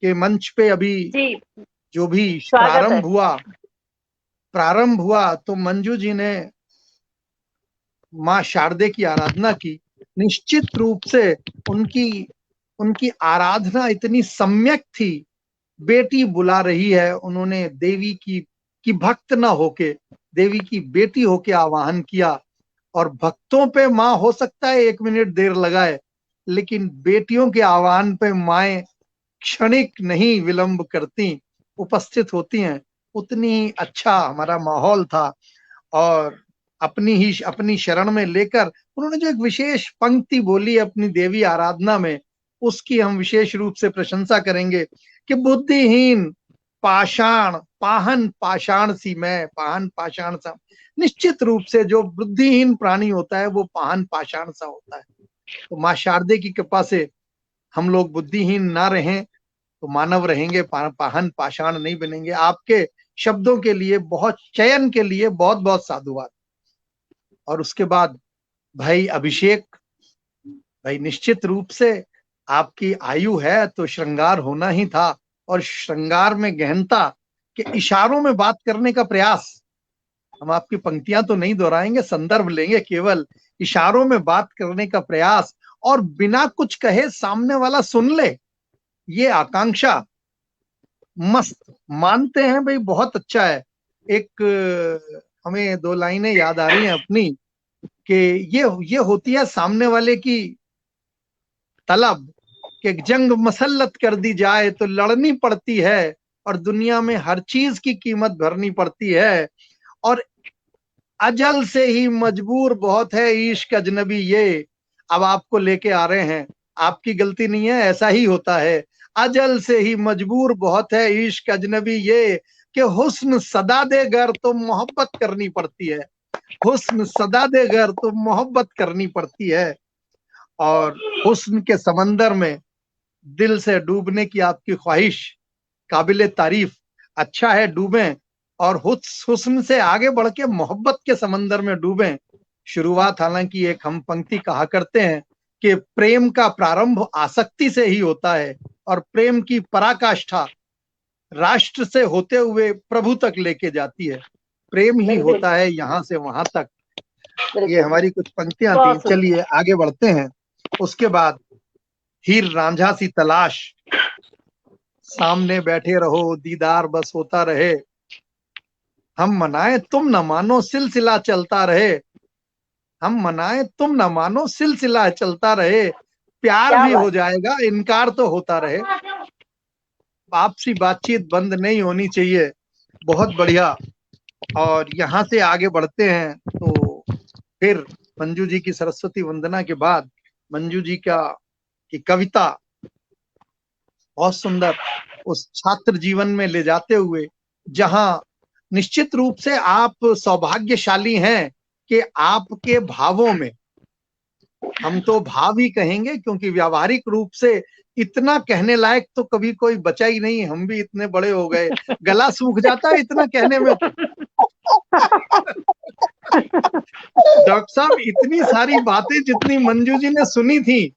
कि मंच पे अभी जो भी प्रारंभ हुआ तो मंजू जी ने माँ शारदे की आराधना की। निश्चित रूप से उनकी आराधना इतनी सम्यक थी। बेटी बुला रही है, उन्होंने देवी की भक्त ना होके देवी की बेटी होके आवाहन किया। और भक्तों पे माँ हो सकता है 1 मिनट देर लगाए, लेकिन बेटियों के आह्वान पे माएं क्षणिक नहीं विलंब करती, उपस्थित होती हैं। उतनी अच्छा हमारा माहौल था। और अपनी शरण में लेकर उन्होंने जो एक विशेष पंक्ति बोली अपनी देवी आराधना में, उसकी हम विशेष रूप से प्रशंसा करेंगे कि बुद्धिहीन पाहन पाषाण सी मैं, पाहन पाषाण सा। निश्चित रूप से जो बुद्धिहीन प्राणी होता है वो पाहन पाषाण सा होता है। तो माँ शारदे की कृपा से हम लोग बुद्धिहीन ना रहें तो मानव रहेंगे, पाहन पाषाण नहीं बनेंगे। आपके शब्दों के लिए, बहुत चयन के लिए बहुत बहुत साधुवाद। और उसके बाद भाई अभिषेक भाई, निश्चित रूप से आपकी आयु है तो श्रृंगार होना ही था। और श्रृंगार में गहनता के इशारों में बात करने का प्रयास। हम आपकी पंक्तियां तो नहीं दोहराएंगे, संदर्भ लेंगे, केवल इशारों में बात करने का प्रयास और बिना कुछ कहे सामने वाला सुन ले, ये आकांक्षा मस्त। मानते हैं भाई, बहुत अच्छा है। एक हमें 2 लाइनें याद आ रही हैं अपनी कि ये होती है सामने वाले की तलब कि जंग मसल्लत कर दी जाए तो लड़नी पड़ती है और दुनिया में हर चीज की कीमत भरनी पड़ती है, और अजल से ही मजबूर बहुत है इश्क अजनबी ये। अब आपको लेके आ रहे हैं, आपकी गलती नहीं है, ऐसा ही होता है। अजल से ही मजबूर बहुत है इश्क अजनबी ये, कि हुस्न सदा दे गर तो मोहब्बत करनी पड़ती है। हुस्न सदा दे गर तो मोहब्बत करनी पड़ती है। और हुस्न के समंदर में दिल से डूबने की आपकी ख्वाहिश काबिले तारीफ। अच्छा है डूबें और हुस्न से आगे बढ़ के मोहब्बत के समंदर में डूबें। शुरुआत हालांकि एक हम पंक्ति कहा करते हैं कि प्रेम का प्रारंभ आसक्ति से ही होता है और प्रेम की पराकाष्ठा राष्ट्र से होते हुए प्रभु तक लेके जाती है। प्रेम ही होता है यहाँ से वहां तक। ये हमारी कुछ पंक्तियां थी। चलिए आगे बढ़ते हैं। उसके बाद हीर रांझा सी तलाश, सामने बैठे रहो दीदार बस होता रहे, हम मनाए तुम न मानो सिलसिला चलता रहे। हम मनाए तुम न मानो सिलसिला चलता रहे, प्यार भी हो जाएगा इनकार तो होता रहे। आपसी बातचीत बंद नहीं होनी चाहिए। बहुत बढ़िया। और यहाँ से आगे बढ़ते हैं तो फिर मंजू जी की सरस्वती वंदना के बाद मंजू जी की कविता बहुत सुंदर उस छात्र जीवन में ले जाते हुए, जहां निश्चित रूप से आप सौभाग्यशाली हैं कि आपके भावों में, हम तो भाव ही कहेंगे क्योंकि व्यावहारिक रूप से इतना कहने लायक तो कभी कोई बचा ही नहीं। हम भी इतने बड़े हो गए, गला सूख जाता है इतना कहने में। डॉक्टर साहब, इतनी सारी बातें जितनी मंजू जी ने सुनी थी,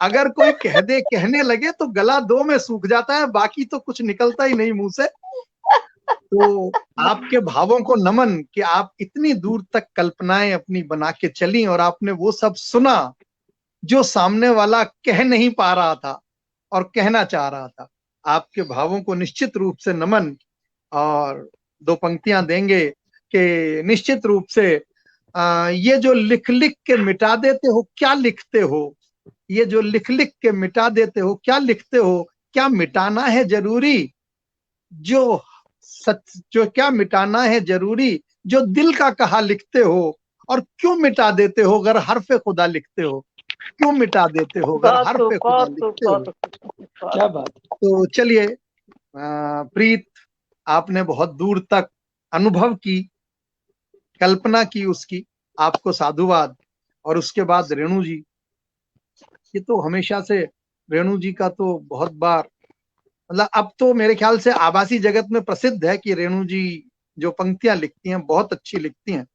अगर कोई कह दे, कहने लगे तो गला 2 में सूख जाता है, बाकी तो कुछ निकलता ही नहीं मुंह से। तो आपके भावों को नमन कि आप इतनी दूर तक कल्पनाएं अपनी बना के चली और आपने वो सब सुना जो सामने वाला कह नहीं पा रहा था और कहना चाह रहा था। आपके भावों को निश्चित रूप से नमन। और 2 पंक्तियां देंगे कि निश्चित रूप से ये जो लिख लिख के मिटा देते हो क्या लिखते हो, ये जो लिख लिख के मिटा देते हो क्या लिखते हो, क्या मिटाना है जरूरी जो सच, जो क्या मिटाना है जरूरी जो दिल का कहा लिखते हो, और क्यों मिटा देते हो अगर हरफ खुदा लिखते हो, क्यों मिटा देते हो अगर हरफ खुदा लिखते हो। क्या बात। तो चलिए प्रीत, आपने बहुत दूर तक अनुभव की, कल्पना की उसकी, आपको साधुवाद। और उसके बाद रेणु जी, ये तो हमेशा से रेणु जी का तो बहुत बार, मतलब अब तो मेरे ख्याल से आभासी जगत में प्रसिद्ध है कि रेणु जी जो पंक्तियां लिखती हैं बहुत अच्छी लिखती हैं।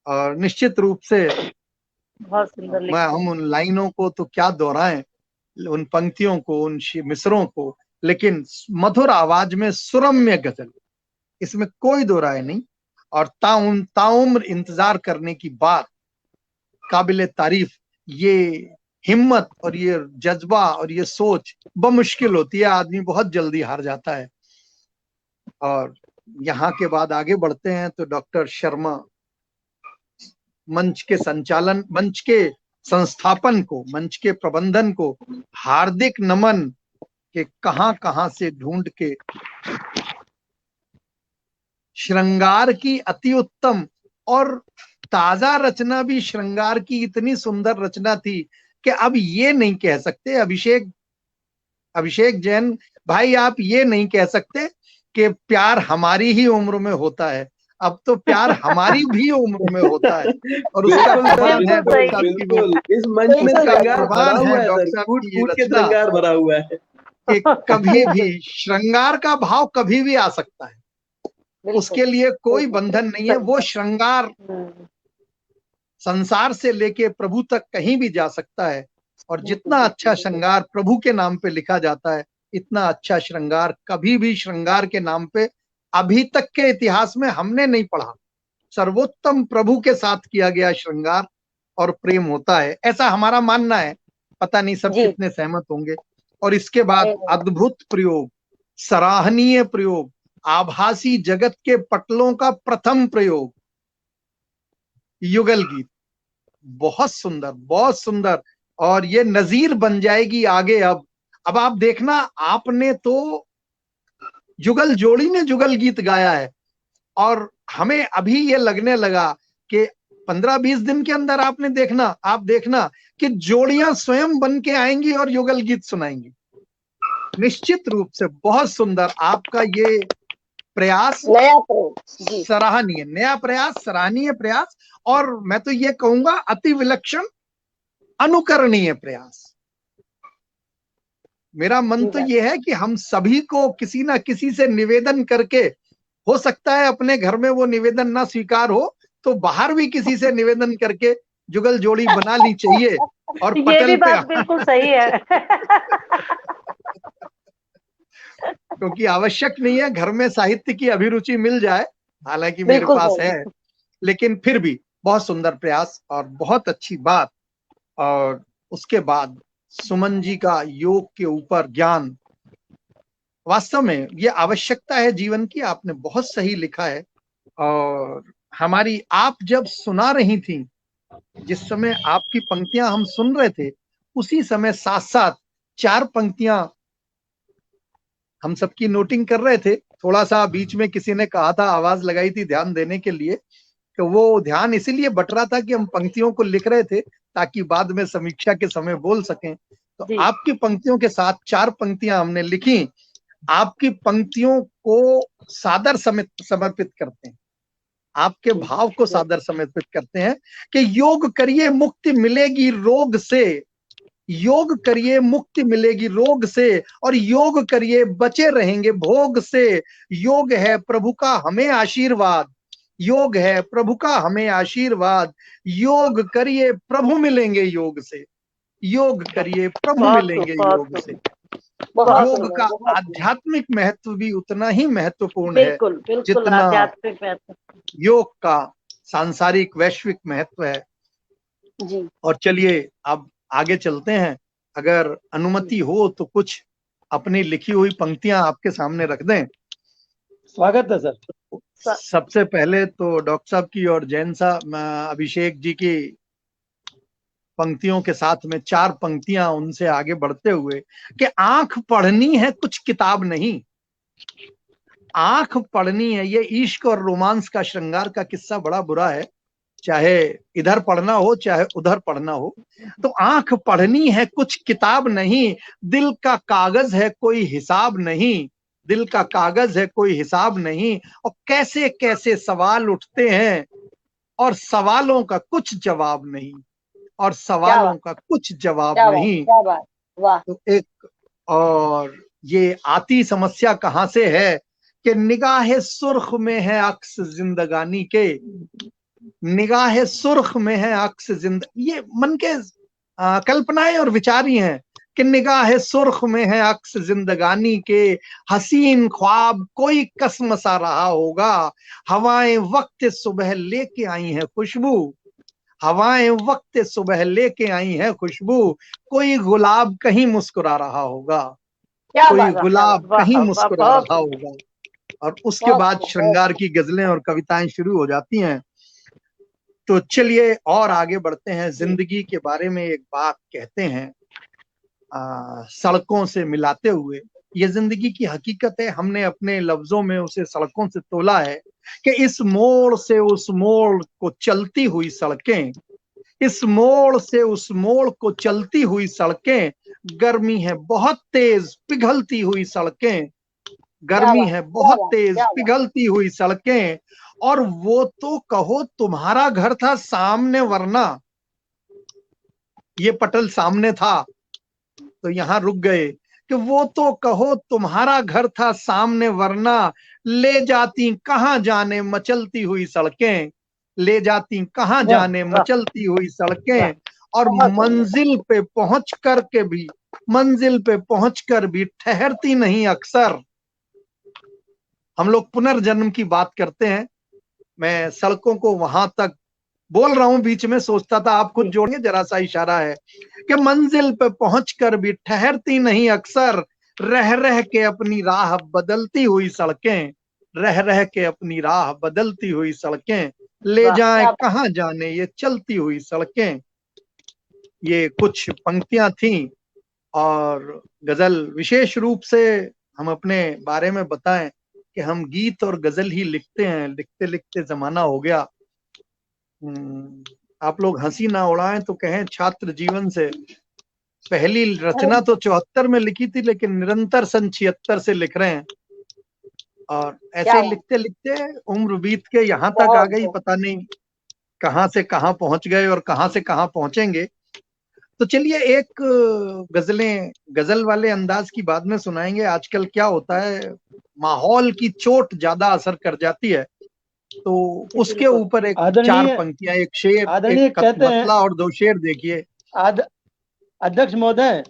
और निश्चित रूप से बहुत सुंदर हम उन लाइनों को तो क्या दोहराएं, उन पंक्तियों को, उन मिसरों को, लेकिन मधुर आवाज में सुरम्य गजल, इसमें कोई दो राय नहीं। और ताउम्र इंतजार करने की बात काबिले तारीफ। ये हिम्मत और ये जज्बा और ये सोच बमुश्किल होती है, आदमी बहुत जल्दी हार जाता है। और यहाँ के बाद आगे बढ़ते हैं तो डॉक्टर शर्मा मंच के संचालन, मंच के संस्थापन को, मंच के प्रबंधन को हार्दिक नमन के कहां कहां से ढूंढ के श्रृंगार की अति उत्तम और ताजा रचना भी, श्रृंगार की इतनी सुंदर रचना थी कि अब ये नहीं कह सकते, अभिषेक जैन भाई, आप ये नहीं कह सकते कि प्यार हमारी ही उम्र में होता है। अब तो प्यार हमारी भी उम्र में होता है। और उसका प्रभाव है डॉक्टर साहब की, बिल्कुल इस मंच में श्रृंगार भरा हुआ है सर, कूट कूट के श्रृंगार भरा हुआ है कि कभी भी श्रृंगार का भाव कभी भी आ सकता है, उसके लिए कोई बंधन नहीं है। वो श्रृंगार संसार से लेके प्रभु तक कहीं भी जा सकता है। और जितना अच्छा श्रृंगार प्रभु के नाम पे लिखा जाता है इतना अच्छा श्रृंगार कभी भी श्रृंगार के नाम पे अभी तक के इतिहास में हमने नहीं पढ़ा। सर्वोत्तम प्रभु के साथ किया गया श्रृंगार और प्रेम होता है, ऐसा हमारा मानना है। पता नहीं सब जी। कितने सहमत होंगे। और इसके बाद अद्भुत प्रयोग, सराहनीय प्रयोग, आभासी जगत के पटलों का प्रथम प्रयोग, युगल गीत, बहुत सुंदर, बहुत सुंदर। और ये नजीर बन जाएगी आगे। अब आप देखना, आपने तो जुगल जोड़ी ने जुगल गीत गाया है और हमें अभी ये लगने लगा कि 15-20 दिन के अंदर आप देखना कि जोड़ियां स्वयं बन के आएंगी और युगल गीत सुनाएंगी। निश्चित रूप से बहुत सुंदर आपका ये प्रयास, नया प्रयोग जी। सराहनीय, नया प्रयास, सराहनीय प्रयास, और मैं तो ये कहूंगा अति विलक्षण, अनुकरणीय प्रयास। मेरा मन तो ये है कि हम सभी को किसी ना किसी से निवेदन करके, हो सकता है अपने घर में वो निवेदन ना स्वीकार हो तो बाहर भी किसी से निवेदन करके जुगल जोड़ी बना ली चाहिए। और ये पटल भी पे बात बिल्कुल सही है। क्योंकि आवश्यक नहीं है घर में साहित्य की अभिरुचि मिल जाए, हालांकि मेरे बिल्कुल पास सही। है, लेकिन फिर भी बहुत सुंदर प्रयास और बहुत अच्छी बात। और उसके बाद सुमन जी का योग के ऊपर ज्ञान, वास्तव में ये आवश्यकता है जीवन की, आपने बहुत सही लिखा है। और हमारी, आप जब सुना रही थी, जिस समय आपकी पंक्तियां हम सुन रहे थे, उसी समय साथ साथ 4 पंक्तियां हम सबकी नोटिंग कर रहे थे। थोड़ा सा बीच में किसी ने कहा था, आवाज लगाई थी ध्यान देने के लिए, तो वो ध्यान इसीलिए बट रहा था कि हम पंक्तियों को लिख रहे थे ताकि बाद में समीक्षा के समय बोल सकें। तो जी। आपकी पंक्तियों के साथ 4 पंक्तियां हमने लिखी। आपकी पंक्तियों को सादर समर्पित करते हैं, आपके भाव को सादर समर्पित करते हैं कि योग करिए मुक्ति मिलेगी रोग से, योग करिए मुक्ति मिलेगी रोग से, और योग करिए बचे रहेंगे भोग से। योग है प्रभु का हमें आशीर्वाद, योग है प्रभु का हमें आशीर्वाद। योग करिए प्रभु मिलेंगे योग से, योग करिए प्रभु बहुत मिलेंगे खूब, बहुत योग से। बहुत योग सुंदर, का बहुत सुंदर। आध्यात्मिक महत्व भी उतना ही महत्वपूर्ण है बिल्कुल बिल्कुल जितना आध्यात्मिक महत्व। योग का सांसारिक वैश्विक महत्व है। जी। और चलिए अब आगे चलते हैं, अगर अनुमति हो तो कुछ अपनी लिखी हुई पंक्तियां आपके सामने रख दें। स्वागत है सर। सबसे पहले तो डॉक्टर साहब की और जैन साहब, अभिषेक जी की पंक्तियों के साथ में 4 पंक्तियां उनसे आगे बढ़ते हुए कि आंख पढ़नी है कुछ किताब नहीं, आंख पढ़नी है। ये इश्क और रोमांस का, श्रृंगार का किस्सा बड़ा बुरा है, चाहे इधर पढ़ना हो चाहे उधर पढ़ना हो। तो आंख पढ़नी है कुछ किताब नहीं, दिल का कागज है कोई हिसाब नहीं, दिल का कागज है कोई हिसाब नहीं। और कैसे कैसे सवाल उठते हैं और सवालों का कुछ जवाब नहीं, और सवालों का कुछ जवाब नहीं। क्या बात, वाह। तो एक और ये आती समस्या कहां से है कि निगाहे सुर्ख में है अक्स जिंदगानी के, निगाहे सुर्ख में है अक्स ये मन के कल्पनाएं और विचार ही हैं कि निगाहे सुर्ख में है अक्स जिंदगानी के, हसीन ख्वाब कोई कसम सा रहा होगा, हवाएं वक्त सुबह लेके आई हैं खुशबू, हवाएं वक्त सुबह लेके आई हैं खुशबू, कोई गुलाब कहीं मुस्कुरा रहा होगा, कोई गुलाब कहीं मुस्कुरा रहा होगा। और उसके बाद श्रृंगार की गजलें और कविताएं शुरू हो जाती हैं। तो चलिए और आगे बढ़ते हैं। जिंदगी के बारे में एक बात कहते हैं सड़कों से मिलाते हुए, ये जिंदगी की हकीकत है, हमने अपने लफ्जों में उसे सड़कों से तोला है कि इस मोड़ से उस मोड़ को चलती हुई सड़कें, इस मोड़ से उस मोड़ को चलती हुई सड़कें, गर्मी है बहुत तेज पिघलती हुई सड़कें, गर्मी है बहुत तेज पिघलती हुई सड़कें। और वो तो कहो तुम्हारा घर था सामने वरना, ये पटल सामने था तो यहां रुक गए कि वो तो कहो तुम्हारा घर था सामने वरना, ले जाती कहां जाने मचलती हुई सड़कें, ले जाती कहां जाने मचलती हुई सड़कें। और बहुत मंजिल पे पहुंच कर भी ठहरती नहीं अक्सर। हम लोग पुनर्जन्म की बात करते हैं, मैं सड़कों को वहां तक बोल रहा हूं, बीच में सोचता था आप खुद जोड़िए, जरा सा इशारा है कि मंजिल पे पहुंचकर भी ठहरती नहीं अक्सर, रह रह के अपनी राह बदलती हुई सड़कें, रह रह के अपनी राह बदलती हुई सड़कें, ले वाह, जाए क्या कहां जाने ये चलती हुई सड़कें। ये कुछ पंक्तियां थीं। और गजल विशेष रूप से हम अपने बारे में बताएं कि हम गीत और गजल ही लिखते हैं, लिखते लिखते जमाना हो गया। आप लोग हंसी ना उड़ाएं तो कहें छात्र जीवन से। पहली रचना तो 74 में लिखी थी, लेकिन निरंतर सन 76 से लिख रहे हैं। और ऐसे क्या ही लिखते लिखते उम्र बीत के यहाँ तक आ बहुत गई, बहुत पता नहीं कहाँ से कहाँ पहुंच गए और कहाँ से कहाँ पहुंचेंगे। तो चलिए एक गजल वाले अंदाज की बाद में सुनाएंगे। आजकल क्या होता है, माहौल की चोट ज्यादा असर कर जाती है, तो उसके बिल्कुल। ऊपर एक 4 आदरणीय पंक्तियां, एक शेर, आदरणीय एक कहते हैं मतला और 2 शेर देखिए। अध्यक्ष महोदय,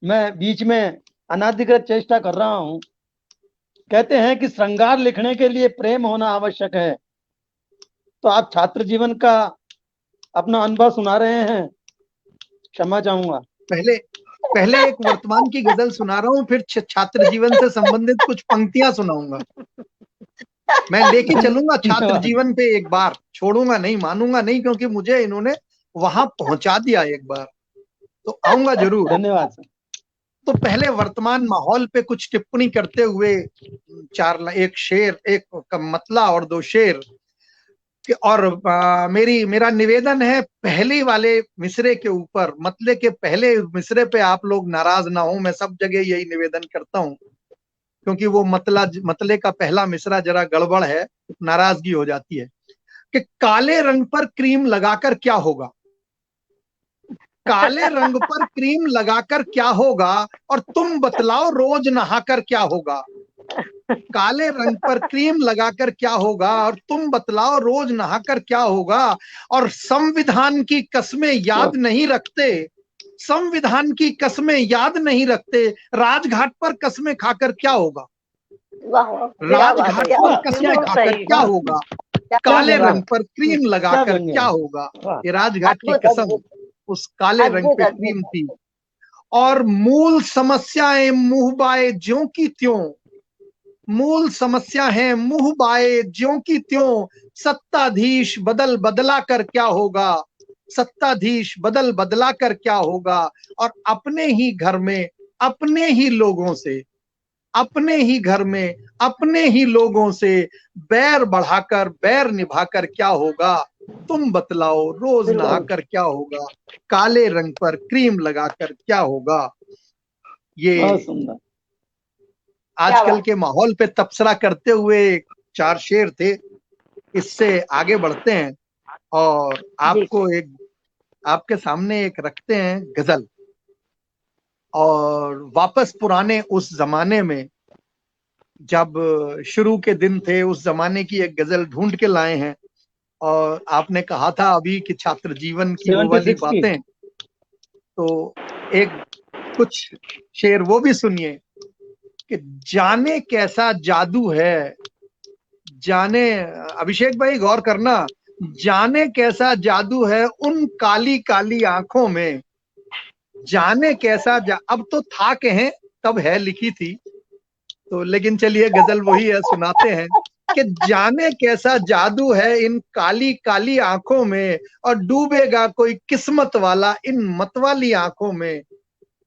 मैं बीच में अनाधिकृत चेष्टा कर रहा हूं। कहते हैं कि श्रृंगार लिखने के लिए प्रेम होना आवश्यक है, तो आप छात्र जीवन का अपना अनुभव सुना रहे हैं, क्षमा चाहूंगा। पहले एक वर्तमान की गजल सुना रहा हूँ, फिर छात्र जीवन से संबंधित कुछ पंक्तियां सुनाऊंगा। मैं लेके चलूंगा छात्र धन्यवाद। जीवन पे, एक बार छोड़ूंगा नहीं, मानूंगा नहीं, क्योंकि मुझे इन्होंने वहां पहुंचा दिया एक बार, तो आऊंगा जरूर। धन्यवाद सर। तो पहले वर्तमान माहौल पे कुछ टिप्पणी करते हुए एक शेर, एक मतला और 2 शेर। और मेरा निवेदन है पहले वाले मिसरे के ऊपर, मतले के पहले मिसरे पे आप लोग नाराज ना हो, मैं सब जगह यही निवेदन करता हूं, क्योंकि वो मतले का पहला मिसरा जरा गड़बड़ है, नाराजगी हो जाती है। कि काले रंग पर क्रीम लगाकर क्या होगा, काले रंग पर क्रीम लगाकर क्या होगा, और तुम बतलाओ रोज नहाकर क्या होगा। काले रंग पर क्रीम लगाकर क्या होगा, और तुम बतलाओ रोज नहाकर क्या होगा। और संविधान की कस्में याद नहीं रखते, संविधान की कस्में याद नहीं रखते, राजघाट पर कस्में खाकर क्या होगा, वाह वाह, क्या बात, राजघाट क्या पर बात, कस्में बिल्कुल खाकर सही। क्या होगा, क्या काले बात, रंग पर क्रीम लगाकर व्यंग्य क्या है। होगा। वाह। ये राजघाट की अद्भुत कसम अद्भुत उस काले रंग अद्भुत पे अद्भुत क्रीम थी। और मूल समस्याएं मुंह बाए ज्यों की त्यों, मूल समस्या है मुंह बाए ज्यों की त्यों, सत्ताधीश बदल बदला कर क्या होगा, सत्ताधीश बदल बदला कर क्या होगा। और अपने ही घर में अपने ही लोगों से, अपने ही घर में अपने ही लोगों से बैर बढ़ाकर बैर निभाकर क्या होगा, तुम बतलाओ रोज नहाकर क्या होगा, काले रंग पर क्रीम लगाकर क्या होगा। ये बहुत सुंदर। आजकल के माहौल पे तबसरा करते हुए 4 शेर थे। इससे आगे बढ़ते हैं और आपके सामने एक रखते हैं गजल। और वापस पुराने उस जमाने में जब शुरू के दिन थे, उस जमाने की एक गजल ढूंढ के लाए हैं। और आपने कहा था अभी कि छात्र जीवन की वो वाली 76 की। बातें, तो एक कुछ शेर वो भी सुनिए कि जाने कैसा जादू है, जाने, अभिषेक भाई गौर करना, जाने कैसा जादू है उन काली काली आंखों में, जाने कैसा अब तो था कहें तब है लिखी थी, तो लेकिन चलिए गजल वही है, सुनाते हैं कि जाने कैसा जादू है इन काली काली आंखों में, और डूबेगा कोई किस्मत वाला इन मतवाली आंखों में,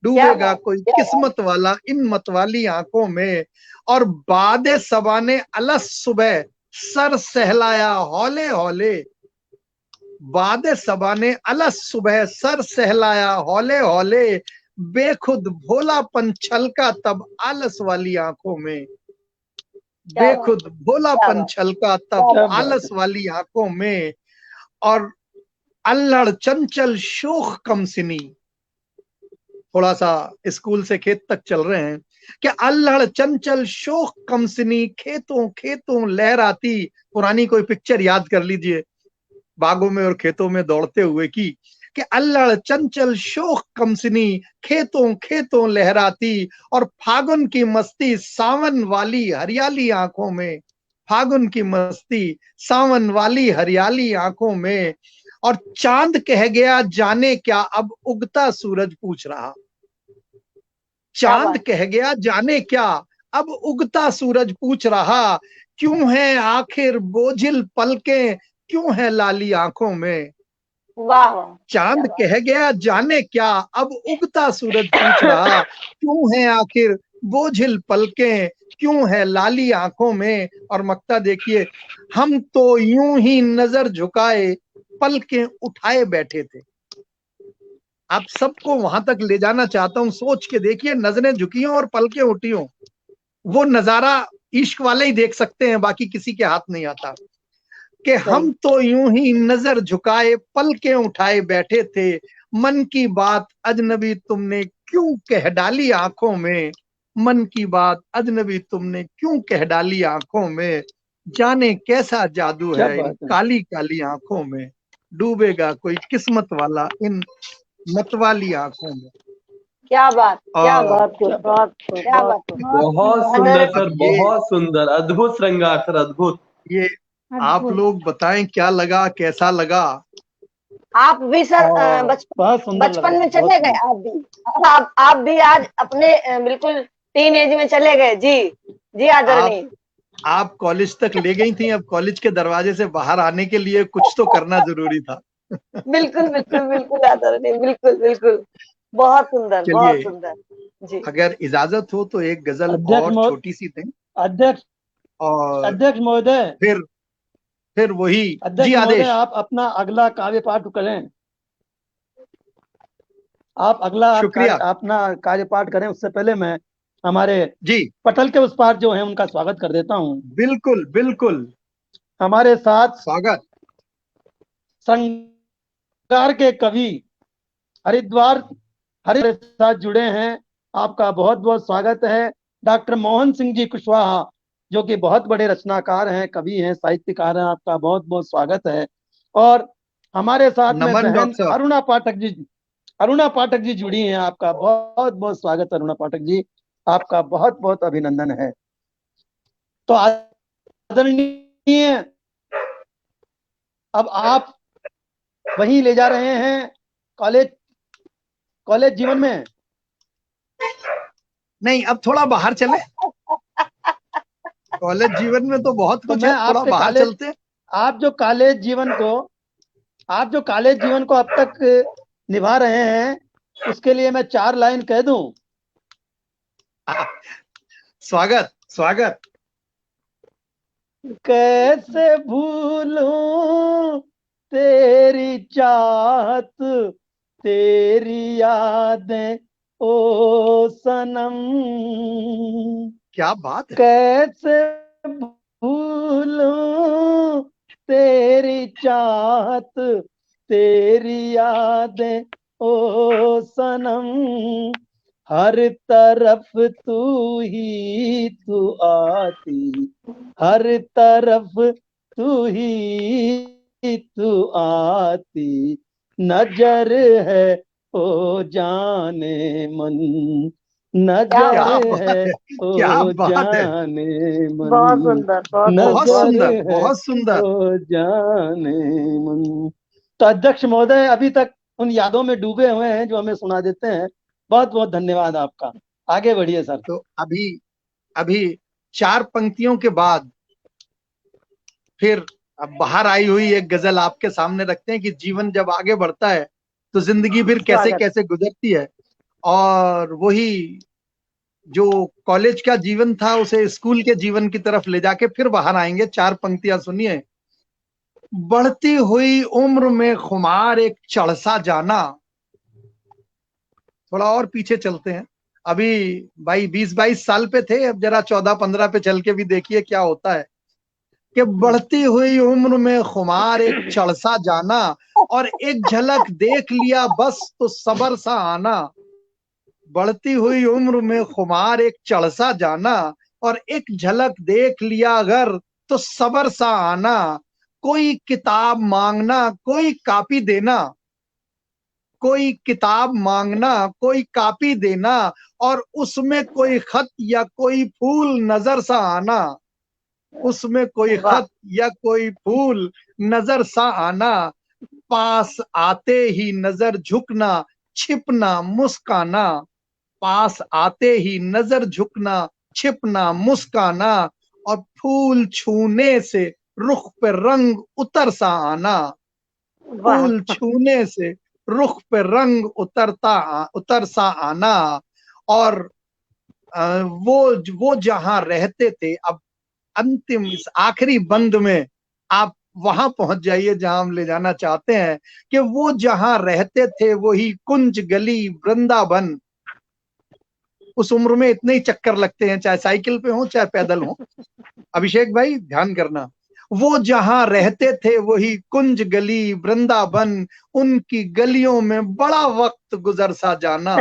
डूबेगा कोई किस्मत वाला इन मतवाली आंखों में। और बादे सबा ने अलस सुबह सर सहलाया हौले हौले, बादे सबा ने अलस सुबह सर सहलाया हौले हौले, बेखुद भोलापन छलका तब आलस वाली आंखों में, बेखुद भोलापन छलका तब आलस वाली आंखों में। और अल्लड़ चंचल शोख कमसिनी, थोड़ा सा स्कूल से खेत तक चल रहे हैं, कि अल्लड़ चंचल शोख कमसिनी, खेतों खेतों लहराती, पुरानी कोई पिक्चर याद कर लीजिए, बागों में और खेतों में दौड़ते हुए की, कि अल्लड़ चंचल शोक कमसिनी खेतों खेतों लहराती, और फागुन की मस्ती सावन वाली हरियाली आंखों में, फागुन की मस्ती सावन वाली हरियाली आंखों में। और चांद कह गया जाने क्या अब उगता सूरज पूछ रहा, चांद कह गया जाने क्या अब उगता सूरज पूछ रहा, क्यों है आखिर बोझिल पलकें क्यों है लाली आंखों में। वाह वाह, चांद कह गया जाने क्या अब उगता सूरज पूछ रहा, क्यों है आखिर बोझिल पलकें क्यों है लाली आंखों में। और मक्ता देखिए, हम तो यूं ही नजर झुकाए पलकें उठाए बैठे थे। आप सबको वहां तक ले जाना चाहता हूं, सोच के देखिए, नजरें झुकी हों और पलकें उठी हों, वो नजारा इश्क वाले ही देख सकते हैं, बाकी किसी के हाथ नहीं आता। कि हम तो यूं ही नजर झुकाए पलकें उठाए बैठे थे, मन की बात अजनबी तुमने क्यों कह डाली आंखों में, मन की बात अजनबी तुमने क्यों कह डाली आंखों में। जाने कैसा जादू क्या है इन बात है। काली काली आंखों में, डूबेगा कोई किस्मत वाला इन मतवाली आंखों में। क्या बात, क्या और बात, बहुत क्या बात। बहुत सुंदर सर, बहुत सुंदर, अद्भुत श्रृंगार सर, अद्भुत। ये आप लोग बताएं क्या लगा, कैसा लगा। आप भी सर बहुत सुंदर बचपन लगा, में बहुत चले गए सुंदर। आप भी, और आप भी आज अपने बिल्कुल टीन एज में चले गए। जी जी आदरणीय। आप कॉलेज तक ले गई थी, अब कॉलेज के दरवाजे से बाहर आने के लिए कुछ तो करना जरूरी था। बिल्कुल बिल्कुल बिल्कुल आदरणीय, बिल्कुल बिल्कुल, बहुत सुंदर, बहुत चलिए, सुंदर। जी अगर इजाजत हो तो एक गजल अध्यक्ष और महोदय, छोटी सी दें। अध्यक्ष और अध्यक्ष महोदय, फिर वही जी अध्यक्ष महोदय, आदेश। आप अपना अगला काव्य पाठ करें। आप अगला शुक्रिया अपना कार्य पाठ करें, उससे पहले मैं हमारे जी, पटल के उस पार जो है उनका स्वागत कर देता हूँ। बिल्कुल बिल्कुल, हमारे साथ स्वागत। श्रृंगार के कवि हरिद्वार हरि के साथ जुड़े हैं, आपका बहुत बहुत स्वागत है। डॉक्टर मोहन सिंह जी कुशवाहा, जो कि बहुत बड़े रचनाकार हैं, कवि हैं, साहित्यकार हैं, आपका बहुत बहुत स्वागत है। और हमारे साथ में नमन बहन डॉक्टर साहब। अरुणा पाठक जी जुड़ी हैं, आपका बहुत बहुत स्वागत अरुणा पाठक जी, आपका बहुत बहुत अभिनंदन है। तो आदरणीय, अब आप वहीं ले जा रहे हैं कॉलेज जीवन में। नहीं, अब थोड़ा बाहर चले, कॉलेज जीवन में तो बहुत तो कुछ मैं है, थोड़ा आपसे बाहर चलते हैं। आप जो कॉलेज जीवन को अब तक निभा रहे हैं, उसके लिए मैं 4 लाइन कह दूं। स्वागत स्वागत। कैसे भूलूं तेरी चाहत, तेरी यादें ओ सनम, क्या बात है। कैसे भूलूं तेरी चाहत, तेरी यादें ओ सनम, हर तरफ तू आती, हर तरफ तू आती, नजर है ओ जाने मन, नजर क्या बात है है, ओ क्या बात है। जाने मन, बहुत सुंदर, बहुत बहुत नजर सुंदर, है बहुत सुंदर। ओ जाने मन। तो अध्यक्ष महोदय अभी तक उन यादों में डूबे हुए हैं जो हमें सुना देते हैं। बहुत बहुत धन्यवाद आपका, आगे बढ़िए सर। तो अभी अभी 4 पंक्तियों के बाद फिर अब बाहर आई हुई एक गजल आपके सामने रखते हैं कि जीवन जब आगे बढ़ता है तो जिंदगी फिर कैसे स्वागत। कैसे गुजरती है। और वही जो कॉलेज का जीवन था उसे स्कूल के जीवन की तरफ ले जाके फिर बाहर आएंगे। 4 पंक्तियां सुनिए। बढ़ती हुई उम्र में खुमार एक चढ़सा जाना, थोड़ा और पीछे चलते हैं, अभी भाई 20-22 साल पे थे, अब जरा 14-15 पे चल के भी देखिए क्या होता है। कि बढ़ती हुई उम्र में खुमार एक चढ़सा जाना, और एक झलक देख लिया बस तो सबर सा आना। बढ़ती हुई उम्र में खुमार एक चढ़सा जाना, और एक झलक देख लिया अगर तो सबर सा आना। कोई किताब मांगना, कोई कॉपी देना, कोई किताब मांगना, कोई कॉपी देना और उसमें कोई खत या कोई फूल नजर सा आना, उसमें कोई वाह। खत या कोई फूल नजर सा आना, पास आते ही नजर झुकना, छिपना मुस्काना, पास आते ही नजर झुकना, छिपना मुस्काना, और फूल छूने से रुख पे रंग उतर सा आना, वाह। फूल छूने से रुख पे रंग उतर सा आना। और वो जहां रहते थे, अब अंतिम इस आखिरी बंद में आप वहां पहुंच जाइए जहां हम ले जाना चाहते हैं, कि वो जहां रहते थे वही कुंज गली वृंदावन। उस उम्र में इतने ही चक्कर लगते हैं, चाहे साइकिल पे हो चाहे पैदल हो। अभिषेक भाई ध्यान करना, वो जहां रहते थे वही कुंज गली वृंदावन, उनकी गलियों में बड़ा वक्त गुजर सा जाना,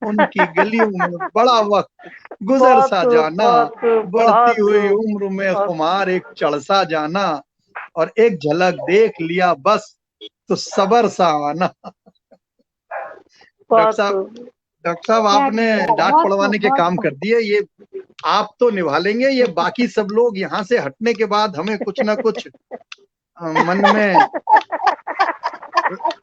उनकी गलियों में बड़ा वक्त गुजर बहुत सा खूब, जाना, बहुत खूब, बढ़ती बहुत हुई खूब, उम्र में बहुत खुमार एक चढ़ सा जाना, और एक झलक देख लिया बस तो सबर सा आना। डॉक्टर बहुत साहब, खूब। डॉक्टर साहब आपने डांट बहुत पड़वाने खूब, के बहुत काम खूब। कर दिए, ये आप तो निभा लेंगे, ये बाकी सब लोग यहाँ से हटने के बाद हमें कुछ ना कुछ मन में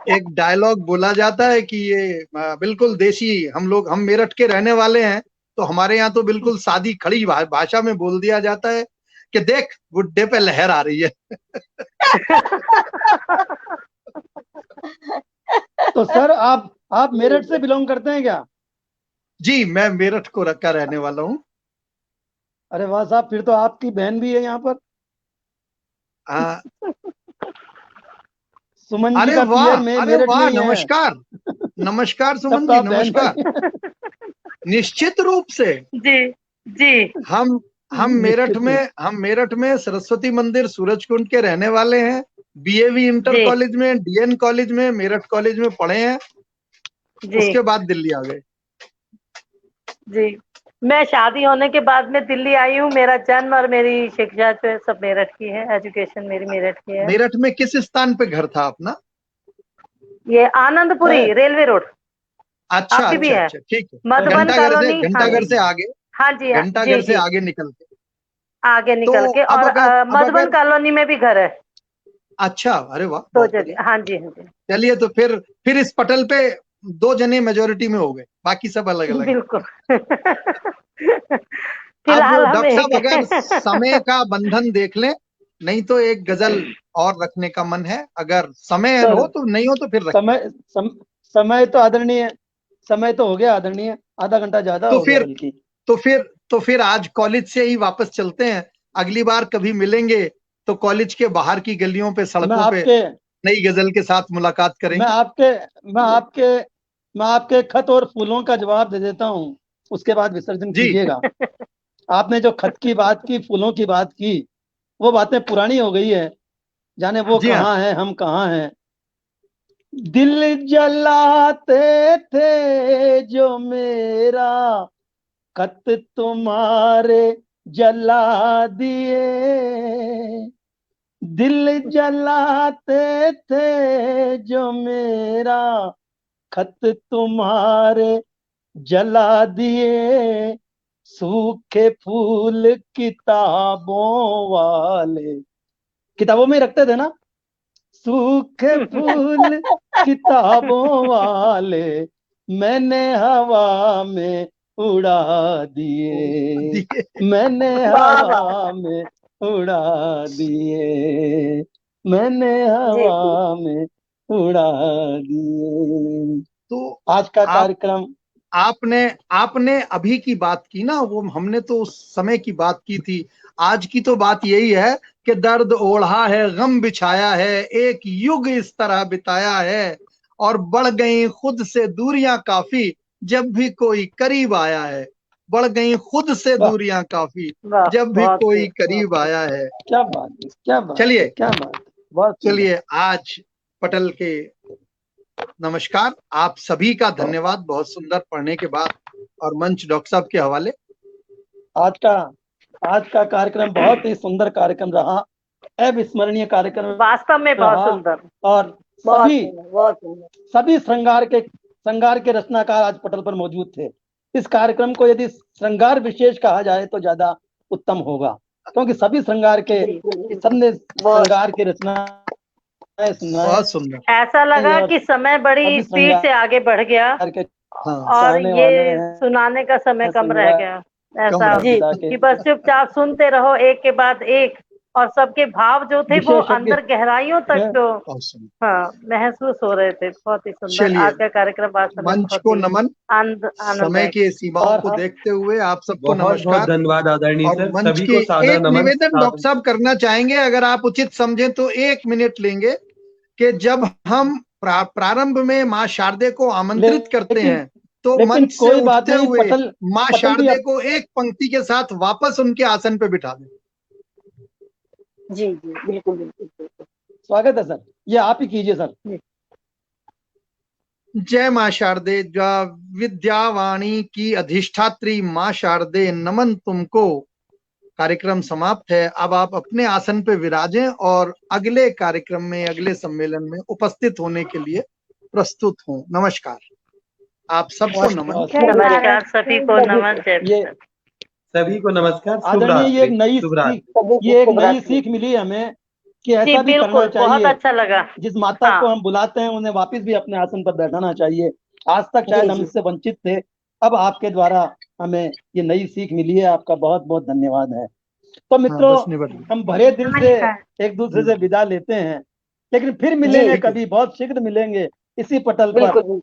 एक डायलॉग बोला जाता है कि ये बिल्कुल देसी, हम मेरठ के रहने वाले हैं, तो हमारे यहाँ तो बिल्कुल सादी खड़ी भाषा में बोल दिया जाता है कि देख गुड्डे पे लहर आ रही है। तो सर आप मेरठ से बिलोंग करते हैं क्या? जी, मैं मेरठ को रखा रहने वाला हूँ। अरे वाह साहब, फिर तो आपकी बहन भी है यहाँ पर, आ, सुमन जी अरे का वाह, पियर में अरे मेरठ में वाह, ही है। नमस्कार, नमस्कार तब सुमन तो जी, आप बहन नमस्कार। भाई। निश्चित रूप से जी, जी, हम निश्चित रूप। हम मेरठ में सरस्वती मंदिर सूरजकुंड के रहने वाले हैं। बीएवी इंटर जी, कॉलेज में, डीएन कॉलेज में, मेरठ कॉलेज में पढ़े हैं। जी, उसके बाद दिल्ली आ गए। जी। मैं शादी होने के बाद में दिल्ली आई हूँ। मेरा जन्म और मेरी शिक्षा जो है सब मेरठ की है, एजुकेशन मेरी मेरठ की है। मेरठ में किस स्थान पे घर था अपना? ये आनंदपुरी रेलवे रोड अच्छा आपकी भी अच्छा है, अच्छा, ठीक है। मधुबन कॉलोनी। हाँ घंटाघर जी, से आगे, हाँ जी, हाँ जी, घंटाघर से जी, आगे निकल के। आगे तो निकल के। अब और मधुबन अगर कॉलोनी में भी घर है, अच्छा, अरे वाह, दो बहुत बढ़िया। जगह। हाँ जी, हाँ जी। चलिए, तो फिर इस पटल पे 2 जने मेजोरिटी में हो गए, बाकी सब अलग अलग है। बिल्कुल। अब फिलहाल हम डॉक्टर साहब, एक अगर हैं। समय का बंधन देख लें, नहीं तो एक गजल और रखने का मन है, अगर समय सर हो तो, नहीं हो तो फिर रखते हैं। समय तो आदरणीय, समय तो हो गया आदरणीय, आधा घंटा ज्यादा तो हो गया फिर बल्कि। तो फिर आज कॉलेज से ही वापस चलते हैं। अगली बार कभी मिलेंगे तो कॉलेज के बाहर की गलियों पे, मैं सड़कों पे आपके नई गजल के साथ मुलाकात मैं करेंगे। आपके मैं आपके मैं आपके खत और फूलों का जवाब दे देता हूँ, उसके बाद विसर्जन जी कीजिएगा। आपने जो खत की बात की, फूलों की बात की, वो बातें पुरानी हो गई है। जाने वो जी हाँ। कहाँ है, हम कहाँ हैं। दिल जलाते थे जो मेरा, खत तुम्हारे जला दिए। दिल जलाते थे जो मेरा, खत तुम्हारे जला दिए। सूखे फूल किताबों वाले, किताबों में रखते थे ना, सूखे फूल किताबों वाले मैंने हवा में उड़ा दिए, दिए। मैंने वाह वाह। हवा में उड़ा दिए, मैंने जी, हवा में उड़ा दिए। तो आज का आप कार्यक्रम, आपने आपने अभी की बात की ना, वो हमने तो उस समय की बात की थी। आज की तो बात यही है कि दर्द ओढ़ा है, गम बिछाया है, एक युग इस तरह बिताया है, और बढ़ गई खुद से दूरियां काफी जब भी कोई करीब आया है। बढ़ गई खुद से वाह, दूरियां काफी वाह, जब भी बहुत कोई खूब। करीब आया है। क्या बात है, क्या बात है, चलिए, क्या बात है, बहुत सुंदर। चलिए, आज पटल के नमस्कार, आप सभी का धन्यवाद, बहुत सुंदर पढ़ने के बाद, और मंच डॉक्टर साहब के हवाले। आज का आज का कार्यक्रम बहुत ही सुंदर कार्यक्रम रहा, अविस्मरणीय कार्यक्रम वास्तव में बहुत रहा। सुंदर। और बहुत सभी सुंदर, बहुत सुंदर। सभी श्रृंगार के रचनाकार आज पटल पर मौजूद थे। इस कार्यक्रम को यदि श्रृंगार विशेष कहा जाए तो ज्यादा उत्तम होगा, क्योंकि सभी श्रृंगार के सबने श्रृंगार की रचना बहुत सुंदर। ऐसा लगा कि समय बड़ी सभी स्पीड से आगे बढ़ गया के हाँ, और चाहने वाले ये हैं, सुनाने का समय कम रह गया। ऐसा रह गया। कि बस चुपचाप सुनते रहो एक के बाद एक, और सबके भाव जो थे वो विशेषज्ञ अंदर गहराइयों तक जो बहुत सुंदर। हाँ महसूस हो रहे थे। बहुत ही सुंदर चलिए, आज का कार्यक्रम वास्तव में मंच बहुत को ही नमन। समय आनंददायक। की सीमाओं और को हम- देखते हुए आप सबको बहुत बहुत नमस्कार। धन्यवाद आदरणीय और सर, मंच सभी की को सादर एक नमन। निवेदन डॉक्टर साहब करना चाहेंगे, अगर आप उचित समझें तो 1 मिनट लेंगे, कि जब हम प्रारंभ में माँ शारदे को आमंत्रित करते लेकिन- हैं तो लेकिन मंच से कोई बात उठते नहीं, हुए माँ पटल भी शारदे अब- को एक पंक्ति के साथ वापस उनके आसन पे बिठा दें। जी जी, बिल्कुल बिल्कुल बिल्कुल। स्वागत है सर, ये आप ही कीजिए सर। जय माँ शारदे। विद्यावाणी की अधिष्ठात्री माँ शारदे, नमन तुमको। कार्यक्रम समाप्त है। अब आप अपने आसन पे विराजें और अगले कार्यक्रम में, अगले सम्मेलन में उपस्थित होने के लिए प्रस्तुत हों। नमस्कार, आप सबको नमन। नमस्कार, सभी को नमन। जय ये सभी को नमस्कार, शुभ आदरणीय, ये एक रात्रि, शुभ रात्रि। नई सीख मिली हमें कि जी ऐसा भी करना बिल्कुल, बहुत चाहिए। अच्छा लगा। जिस माता हाँ। को हम बुलाते हैं उन्हें वापस भी अपने आसन पर बैठाना चाहिए। आज तक शायद हम इससे वंचित थे, अब आपके द्वारा हमें ये नई सीख मिली है। आपका बहुत बहुत धन्यवाद है। तो मित्रों, बस निबट गई। हम भरे दिल से नमस्कार। एक दूसरे से विदा लेते हैं, लेकिन फिर मिलेंगे, कभी बहुत शीघ्र मिलेंगे इसी पटल पर,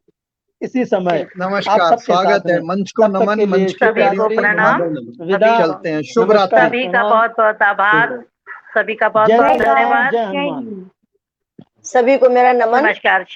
इसी समय। आप नमस्कार, सबके स्वागत साथ है। हैं। मंच को तब तक नमन, के लिए मंच के सभी को प्यारी प्रणाम। विदा। चलते हैं। शुभ नमस्कार। रात्रि। सभी का बहुत बहुत आभार, सभी का बहुत जय बहुत श्री राम, धन्यवाद। जय जय हनुमान। हिंद। सभी को मेरा नमन। नमस्कार।